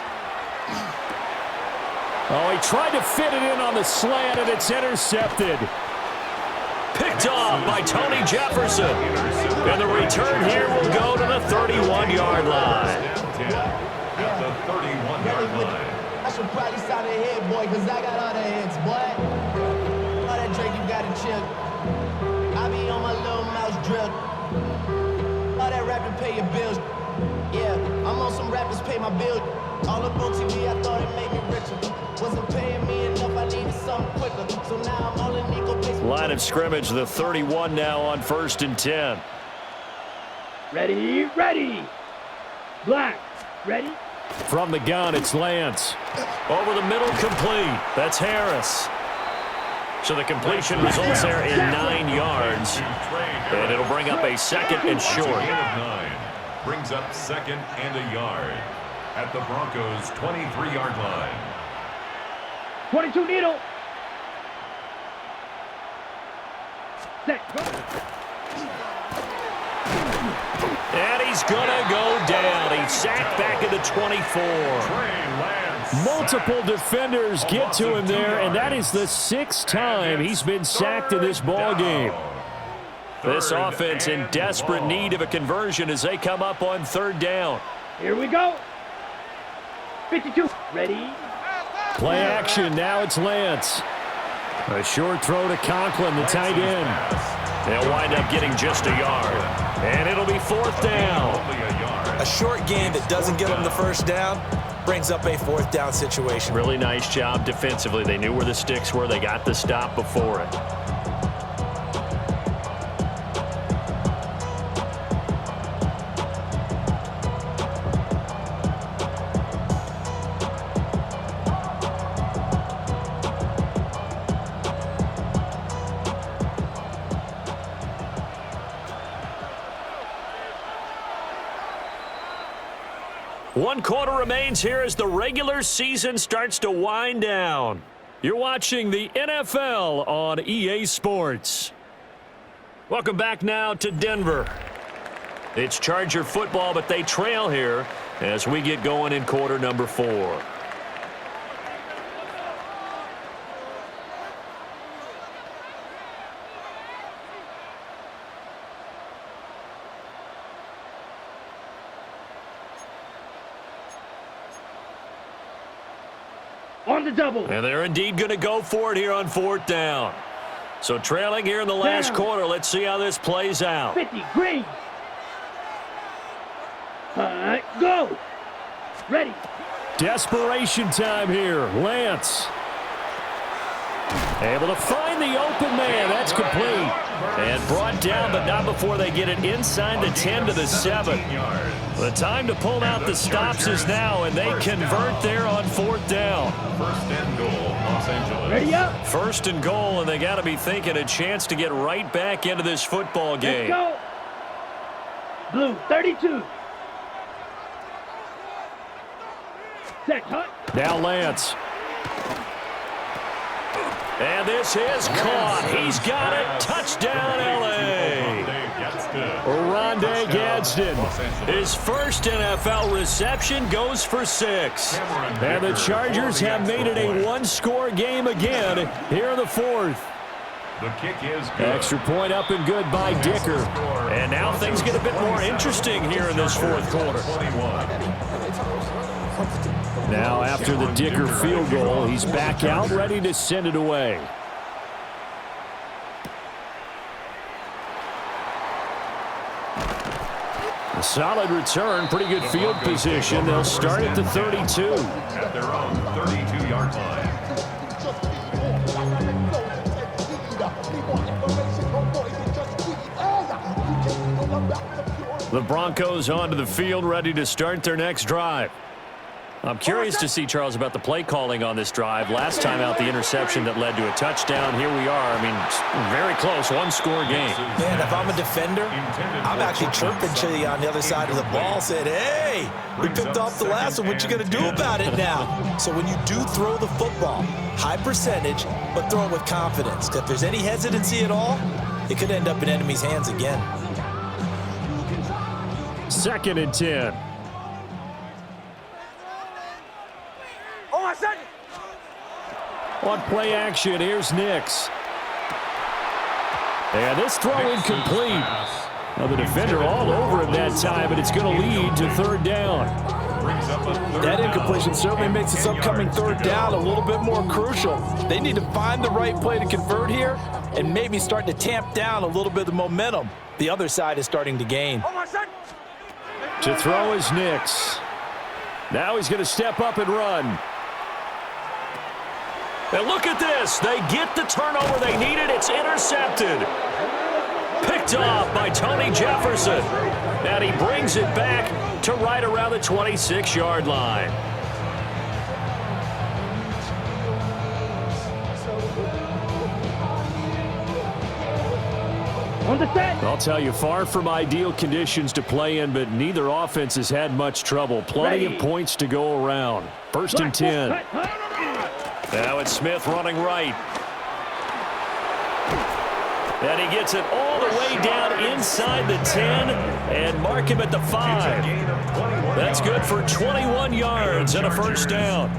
Oh, he tried to fit it in on the slant, and it's intercepted. Picked off by Tony Jefferson. And the return here will go to the 31-yard line. At the 31-yard line. I should probably sign ahead, boy, because I got all the heads, boy. All that Drake, you got to chill. I be on my little mouse drill. All that rapping, pay your bills. Yeah, I'm on some rappers, pay my bill. All up on TV, I thought it made me richer. Wasn't paying me enough, I needed something quicker. So now I'm all in Nico base. Line of scrimmage, the 31 now on 1st and 10. Ready, ready. Black, ready. From the gun, it's Lance. Over the middle, complete. That's Harris. So the completion results there in 9 yards. And it'll bring up a 2nd and short. Gain of 9. Brings up 2nd and a yard. At the Broncos' 23-yard line. 22 needle. Set, go. And he's going to go down. He's sacked back at the 24. Multiple defenders get to him there, and that is the 6th time he's been sacked in this ball game. This offense in desperate need of a conversion as they come up on 3rd down. Here we go. 52, ready. Play action, now it's Lance. A short throw to Conklin, the tight end. They'll wind up getting just a yard. And it'll be 4th down. A short game that doesn't get them the 1st down brings up a 4th down situation. Really nice job defensively. They knew where the sticks were. They got the stop before it. One quarter remains here as the regular season starts to wind down. You're watching the NFL on EA Sports. Welcome back now to Denver. It's Charger football, but they trail here as we get going in quarter number 4. On the double. And they're indeed going to go for it here on 4th down. So trailing here in the last quarter. Let's see how this plays out. 50, green. Go. Ready. Desperation time here. Lance. Able to find the open man. That's complete. And brought down, but not before they get it inside the 10 to the 7. The time to pull out the stops is now, and they convert there on 4th down. 1st and goal, Los Angeles. Ready up. 1st and goal, and they got to be thinking a chance to get right back into this football game. Let's go. Blue, 32. Set, hut. Now Lance. And this is caught. He's got it. Touchdown, L.A. Rondé Gadsden. His first NFL reception goes for 6. And the Chargers have made it a one-score game again here in the 4th. The kick is good. Extra point up and good by Dicker. And now things get a bit more interesting here in this 4th quarter. Now after the Dicker field goal, he's back out ready to send it away. A solid return, pretty good field position. They'll start at the 32. At their own 32-yard line. The Broncos onto the field, ready to start their next drive. I'm curious to see, Charles, about the play calling on this drive. Last time out, the interception that led to a touchdown. Here we are. I mean, very close, one-score game. Man, if I'm a defender, I'm actually chirping to you on the other side of the ball, saying, hey, we picked off the last one. What you going to do about it now? So when you do throw the football, high percentage, but throw it with confidence. Because if there's any hesitancy at all, it could end up in enemy's hands again. 2nd and 10. On play action, here's Nix. And this throw incomplete. Now the defender all over him that time, but it's going to lead to 3rd down. That incompletion certainly makes this upcoming 3rd down a little bit more crucial. They need to find the right play to convert here and maybe start to tamp down a little bit of the momentum the other side is starting to gain. To throw is Nix. Now he's going to step up and run. And look at this. They get the turnover they needed. It's intercepted. Picked off by Tony Jefferson. And he brings it back to right around the 26-yard line. On the set. I'll tell you, far from ideal conditions to play in, but neither offense has had much trouble. Plenty of points to go around. 1st and 10. Now it's Smith running right. And he gets it all the way down inside the 10 and mark him at the 5. That's good for 21 yards and a 1st down.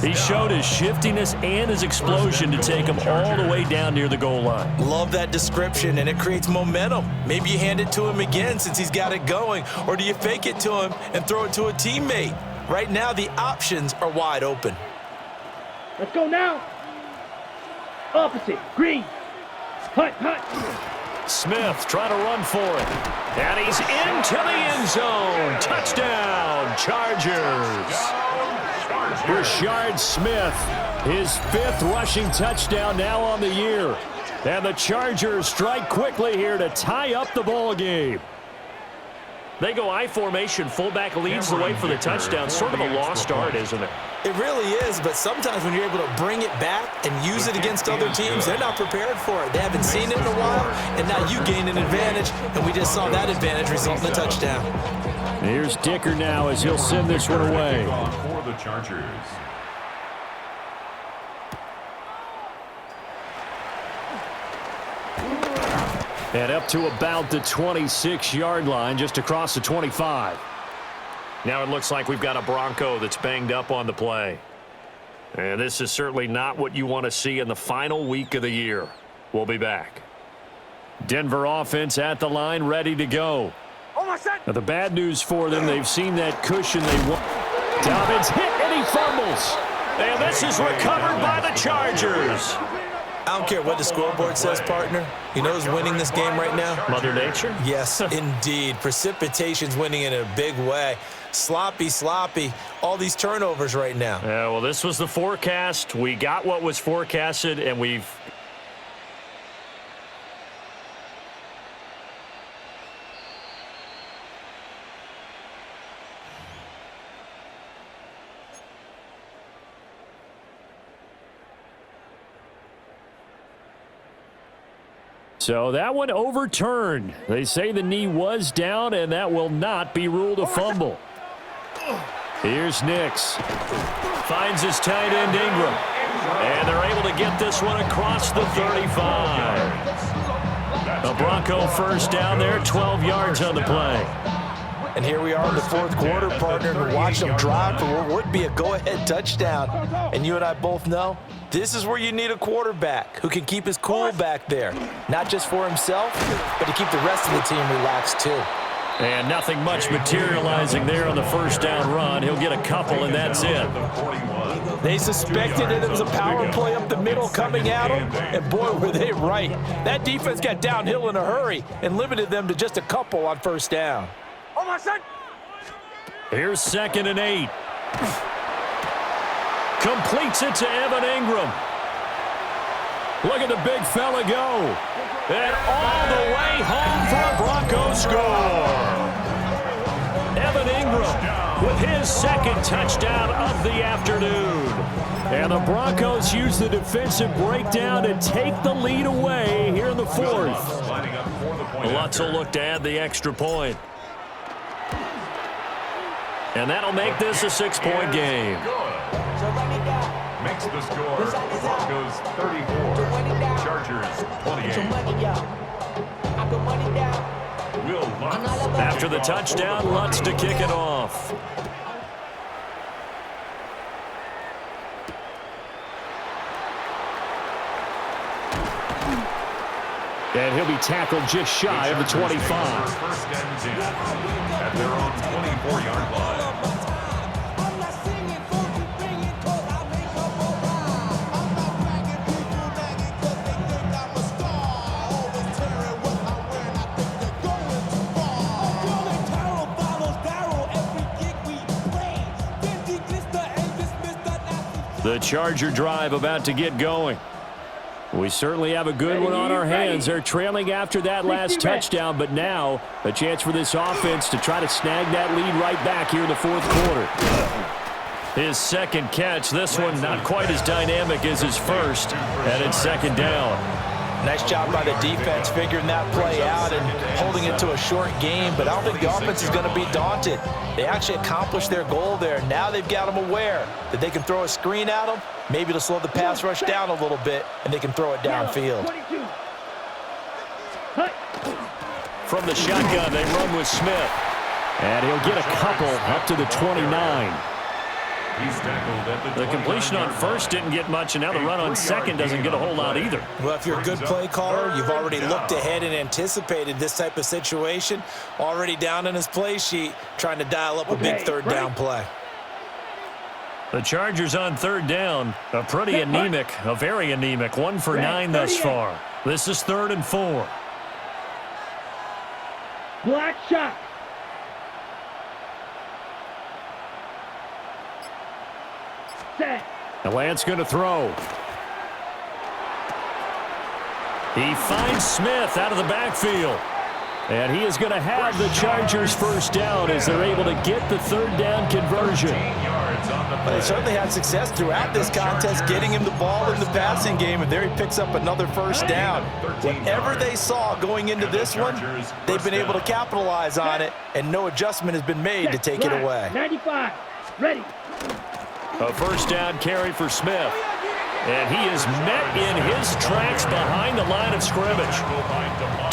He showed his shiftiness and his explosion to take him all the way down near the goal line. Love that description, and it creates momentum. Maybe you hand it to him again since he's got it going, or do you fake it to him and throw it to a teammate? Right now, the options are wide open. Let's go now. Opposite. Green. Hut. Smith trying to run for it. And he's into the end zone. Touchdown, Chargers. Rashard Smith, his 5th rushing touchdown now on the year. And the Chargers strike quickly here to tie up the ball game. They go I formation. Fullback leads the way for the touchdown. Sort of a lost art, isn't it? It really is, but sometimes when you're able to bring it back and use it against other teams, they're not prepared for it. They haven't seen it in a while, and now you gain an advantage, and we just saw that advantage result in a touchdown. Here's Dicker now as he'll send this one away. For the Chargers. And up to about the 26-yard line, just across the 25. Now it looks like we've got a Bronco that's banged up on the play. And this is certainly not what you want to see in the final week of the year. We'll be back. Denver offense at the line, ready to go. Now the bad news for them, they've seen that cushion they want. Dobbins hit and he fumbles. And this is recovered by the Chargers. I don't care what the scoreboard says, partner. You know who's winning this game right now? Mother Nature? Yes, indeed. Precipitation's winning in a big way. Sloppy. All these turnovers right now. Yeah, well, this was the forecast. We got what was forecasted, and we've... So that one overturned. They say the knee was down, and that will not be ruled a fumble. Here's Nix. Finds his tight end, Ingram. And they're able to get this one across the 35. A Bronco 1st down there, 12 yards on the play. And here we are in the 4th quarter, partner, and watch them drive for what would be a go-ahead touchdown. And you and I both know this is where you need a quarterback who can keep his cool back there. Not just for himself, but to keep the rest of the team relaxed too. And nothing much materializing there on the 1st down run. He'll get a couple, and that's it. They suspected that it was a power play up the middle coming at them, and boy, were they right. That defense got downhill in a hurry and limited them to just a couple on 1st down. my son. Here's 2nd and 8. Completes it to Evan Ingram. Look at the big fella go. And all the way home for a Broncos score. Evan Ingram with his 2nd touchdown of the afternoon. And the Broncos use the defensive breakdown to take the lead away here in the 4th. Lutz will look to add the extra point. And that'll make this a 6-point game. Makes the score Broncos 34, Chargers 28. Will Lutz. After the touchdown, Lutz to kick it off. And he'll be tackled just shy of the 25. First and 10 at their own 24-yard line. The Charger drive about to get going. We certainly have a good one on our hands. They're trailing after that last touchdown, but now a chance for this offense to try to snag that lead right back here in the 4th quarter. His 2nd catch, this one not quite as dynamic as his first, and it's 2nd down. Nice job by the defense figuring that play out and holding it to a short game, but I don't think the offense is going to be daunted. They actually accomplished their goal there. Now they've got them aware that they can throw a screen at them, maybe to slow the pass rush down a little bit, and they can throw it downfield. From the shotgun, they run with Smith. And he'll get a couple up to the 29. He's tackled at The completion on first didn't get much, and now the run on second doesn't get a whole lot either. Well, if you're a good play caller, you've already looked ahead and anticipated this type of situation. Already down in his play sheet, trying to dial up a big 3rd down play. The Chargers on 3rd down, a pretty anemic, a very anemic, 1 for 9 thus far. This is 3rd and 4. Black shot. Set. And Lance going to throw. He finds Smith out of the backfield. And he is going to have the Chargers 1st down as they're able to get the 3rd down conversion. They certainly had success throughout this contest getting him the ball in the passing game, and there he picks up another 1st down. Whatever they saw going into this one, they've been able to capitalize on it, and no adjustment has been made to take it away. 95. Ready. A 1st down carry for Smith. And he is met in his tracks behind the line of scrimmage.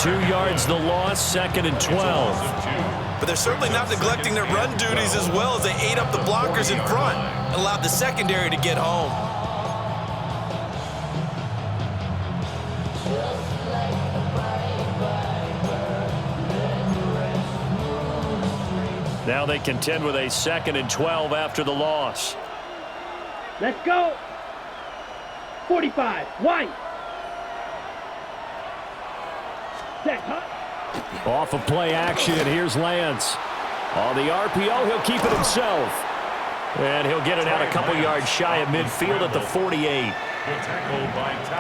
2 yards the loss, 2nd and 12. But they're certainly not neglecting their run duties as well as they ate up the blockers in front and allowed the secondary to get home. Now they contend with a 2nd and 12 after the loss. Let's go. 45. White. Set. Hut. Off of play action, here's Lance. On the RPO, he'll keep it himself. And he'll get it out a couple yards shy of midfield at the 48.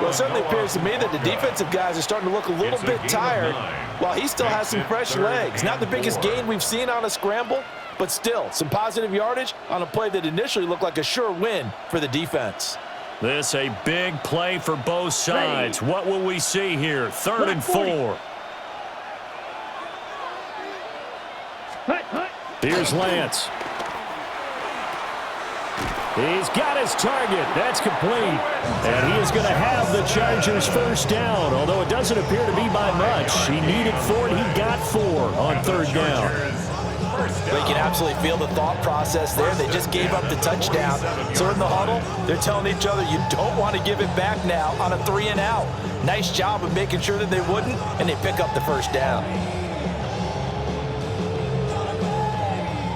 Well, it certainly appears to me that the defensive guys are starting to look a little bit tired while he still has some fresh legs. Not the biggest gain we've seen on a scramble, but still some positive yardage on a play that initially looked like a sure win for the defense. This a big play for both sides. What will we see here? 3rd and 4. Here's Lance. He's got his target. That's complete. And he is going to have the Chargers 1st down, although it doesn't appear to be by much. He needed 4, and he got 4 on 3rd down. But you can absolutely feel the thought process there. They just gave up the touchdown. So in the huddle, they're telling each other, you don't want to give it back now on a 3 and out. Nice job of making sure that they wouldn't, and they pick up the 1st down.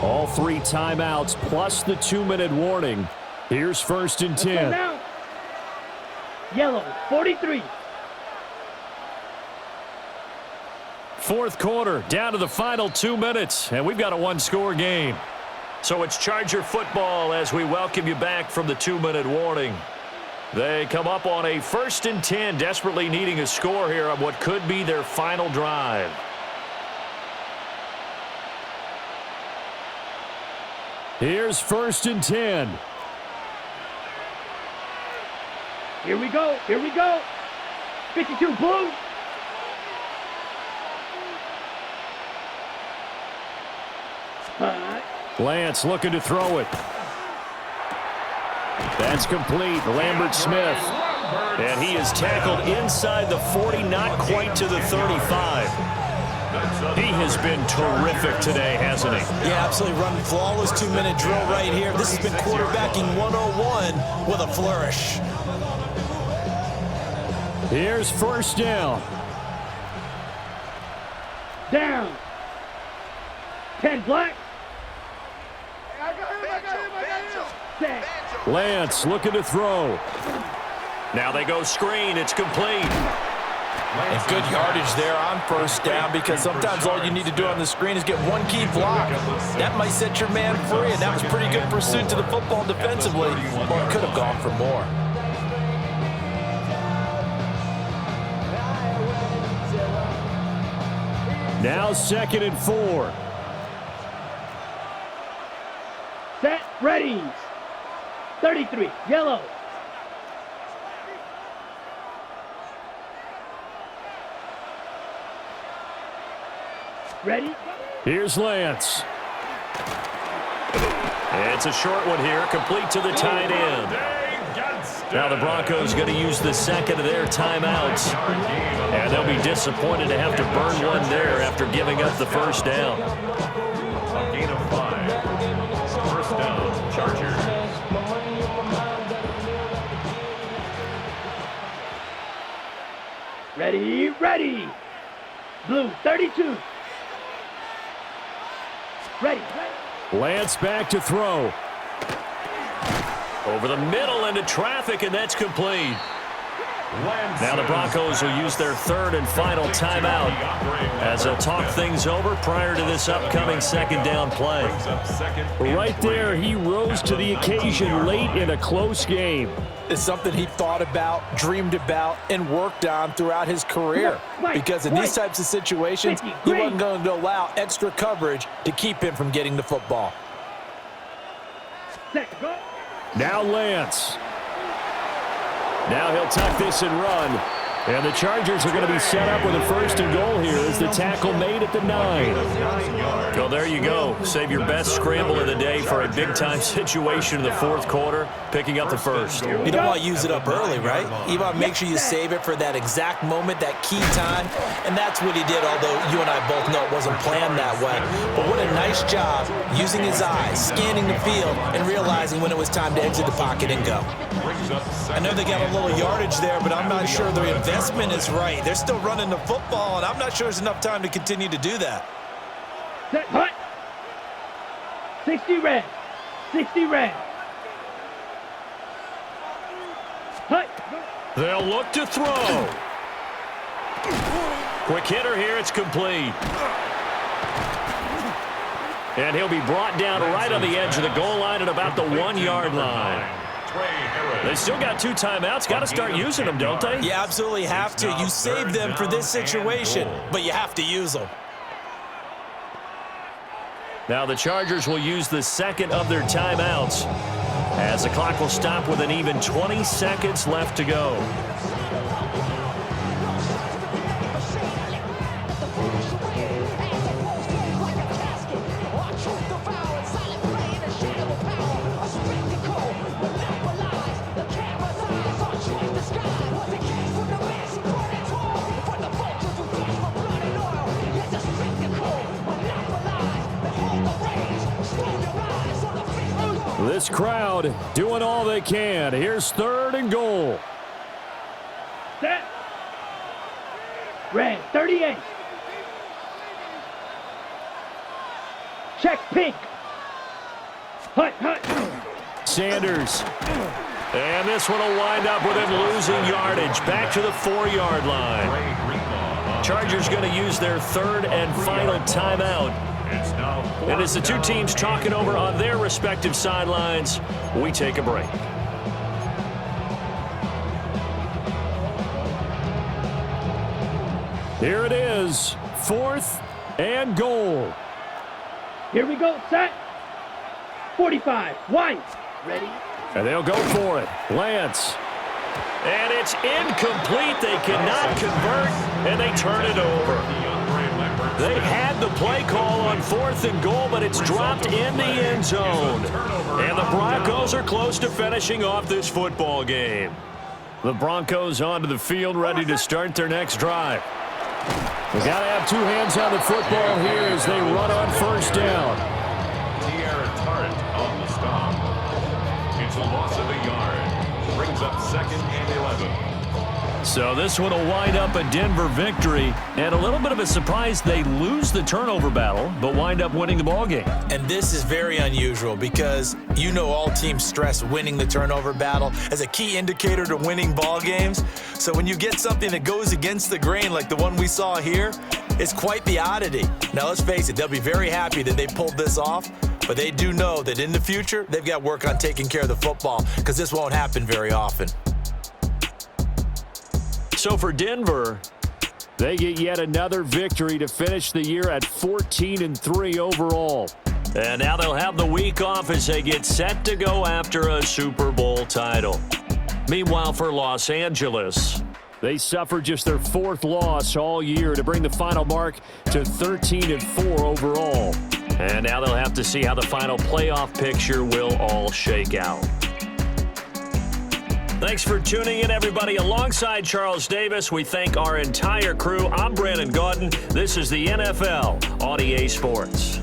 All 3 timeouts plus the 2-minute warning. Here's 1st and 10. Yellow, 43. Fourth quarter, down to the final 2 minutes, and we've got a one-score game. So it's Charger football as we welcome you back from the 2-minute warning. They come up on a 1st and 10, desperately needing a score here on what could be their final drive. Here's 1st and 10. Here we go. Here we go. 52 blue. Lance looking to throw it. That's complete. Lambert Smith. And he is tackled inside the 40, not quite to the 35. He has been terrific today, hasn't he? Yeah, absolutely running flawless 2-minute drill right here. This has been quarterbacking 101 with a flourish. Here's 1st down. Down. 10 black. Set. Lance looking to throw. Now they go screen. It's complete. And good yardage there on 1st down, because sometimes all you need to do on the screen is get one key block. That might set your man free, and that was pretty good pursuit to the football defensively. Well, it could have gone for more. Now 2nd and 4. Set. Ready. 33. Yellow. Ready. Here's Lance. It's a short one here, complete to the tight end. Now the Broncos going to use the 2nd of their timeouts. And they'll be disappointed to have to burn one there after giving up the 1st down. A gain of 5. 1st down, Chargers. Ready. Ready. Blue. 32. Ready. Lance back to throw. Over the middle into traffic, and that's complete. Now the Broncos will use their 3rd and final timeout as they'll talk things over prior to this upcoming 2nd down play. Right there, he rose to the occasion late in a close game. It's something he thought about, dreamed about, and worked on throughout his career. Because in these types of situations, he wasn't going to allow extra coverage to keep him from getting the football. Set. Go. Now Lance. Now he'll tuck this and run. And the Chargers are going to be set up with a 1st and goal here as the tackle made at the 9. Well, there you go. Save your best scramble of the day for a big-time situation in the 4th quarter, picking up the 1st. You don't want to use it up early, right? You want to make sure you save it for that exact moment, that key time. And that's what he did, although you and I both know it wasn't planned that way. But what a nice job using his eyes, scanning the field, and realizing when it was time to exit the pocket and go. I know they got a little yardage there, but I'm not sure the investment is right. They're still running the football, and I'm not sure there's enough time to continue to do that. Set. Hut. 60 red. 60 red. Hut. They'll look to throw. Quick hitter here. It's complete. And he'll be brought down right on the edge of the goal line at about the 1-yard line. They still got 2 timeouts. Got to start using them, don't they? You absolutely have to. You save them for this situation, but you have to use them. Now the Chargers will use the 2nd of their timeouts as the clock will stop with an even 20 seconds left to go. This crowd doing all they can. Here's 3rd and goal. Set. Red. 38. Check pink. Hut. Sanders. And this one will wind up with him losing yardage. Back to the 4-yard line. Chargers going to use their third and final timeout. It's now And as the two teams talking over on their respective sidelines, we take a break. Here it is, 4th and goal. Here we go. Set. 45. Wide. Ready. And they'll go for it. Lance. And it's incomplete. They cannot convert, and they turn it over. They had the play call on 4th and goal, but it's dropped in the end zone. And the Broncos are close to finishing off this football game. The Broncos onto the field, ready to start their next drive. They got to have two hands on the football here as they run on first down. On the stop. It's a loss of a yard. Brings up 2nd and 11. So this one will wind up a Denver victory, and a little bit of a surprise, they lose the turnover battle, but wind up winning the ball game. And this is very unusual because you know all teams stress winning the turnover battle as a key indicator to winning ball games. So when you get something that goes against the grain like the one we saw here, it's quite the oddity. Now let's face it, they'll be very happy that they pulled this off, but they do know that in the future, they've got work on taking care of the football because this won't happen very often. So for Denver, they get yet another victory to finish the year at 14-3 overall. And now they'll have the week off as they get set to go after a Super Bowl title. Meanwhile, for Los Angeles, they suffered just their 4th loss all year to bring the final mark to 13-4 overall. And now they'll have to see how the final playoff picture will all shake out. Thanks for tuning in, everybody. Alongside Charles Davis, we thank our entire crew. I'm Brandon Gaudin. This is the NFL on EA Sports.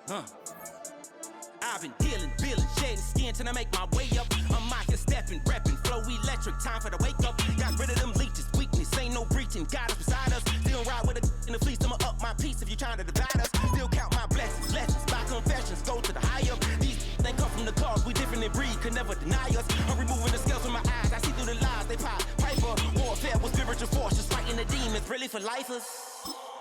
I've been dealing, billing, shedding skin till I make my way up. I'm out here stepping, repping, flow electric, time for the wake up. Got rid of them leeches, weakness, ain't no breaching. God is beside us, still ride with a in the fleece. I'ma up my piece if you trying to divide us. Still count my blessings, lessons, by confessions, go to the high up. These they come from the cause, we different in breed, could never deny us. I'm removing the scales from my eyes, I see through the lies they pop. Piper, warfare with spiritual force, just fighting the demons, really for lifers.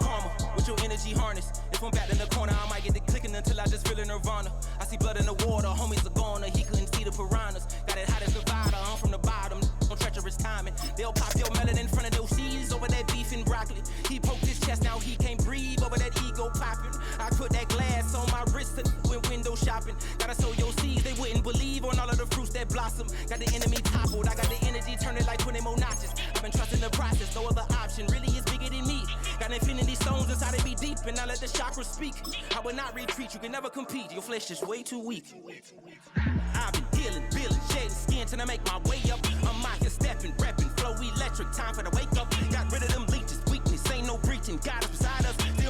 Karma, with your energy harness. If I'm back in the corner, I might get it clicking until I just feel a nirvana. I see blood in the water, homies are gone, he couldn't see the piranhas. Got it hot as Nevada, I'm from the bottom, on treacherous timing. They'll pop your melon in front of those seeds over that beef and broccoli. He poked his chest, now he can't breathe over that ego popping. I put that glass on my wrist and went window shopping. Gotta sow your seeds, they wouldn't believe on all of the fruits that blossom. Got the enemy toppled, I got the energy turning like 20 more notches. I've been trusting the process, no other option really is bigger than me. Got infinity stones inside of me deep, and I let the chakras speak. I will not retreat, you can never compete, your flesh is way too weak. I've been dealing, billing, shedding skin till I make my way up. I'm out here stepping, repping, flow electric, time for the wake up.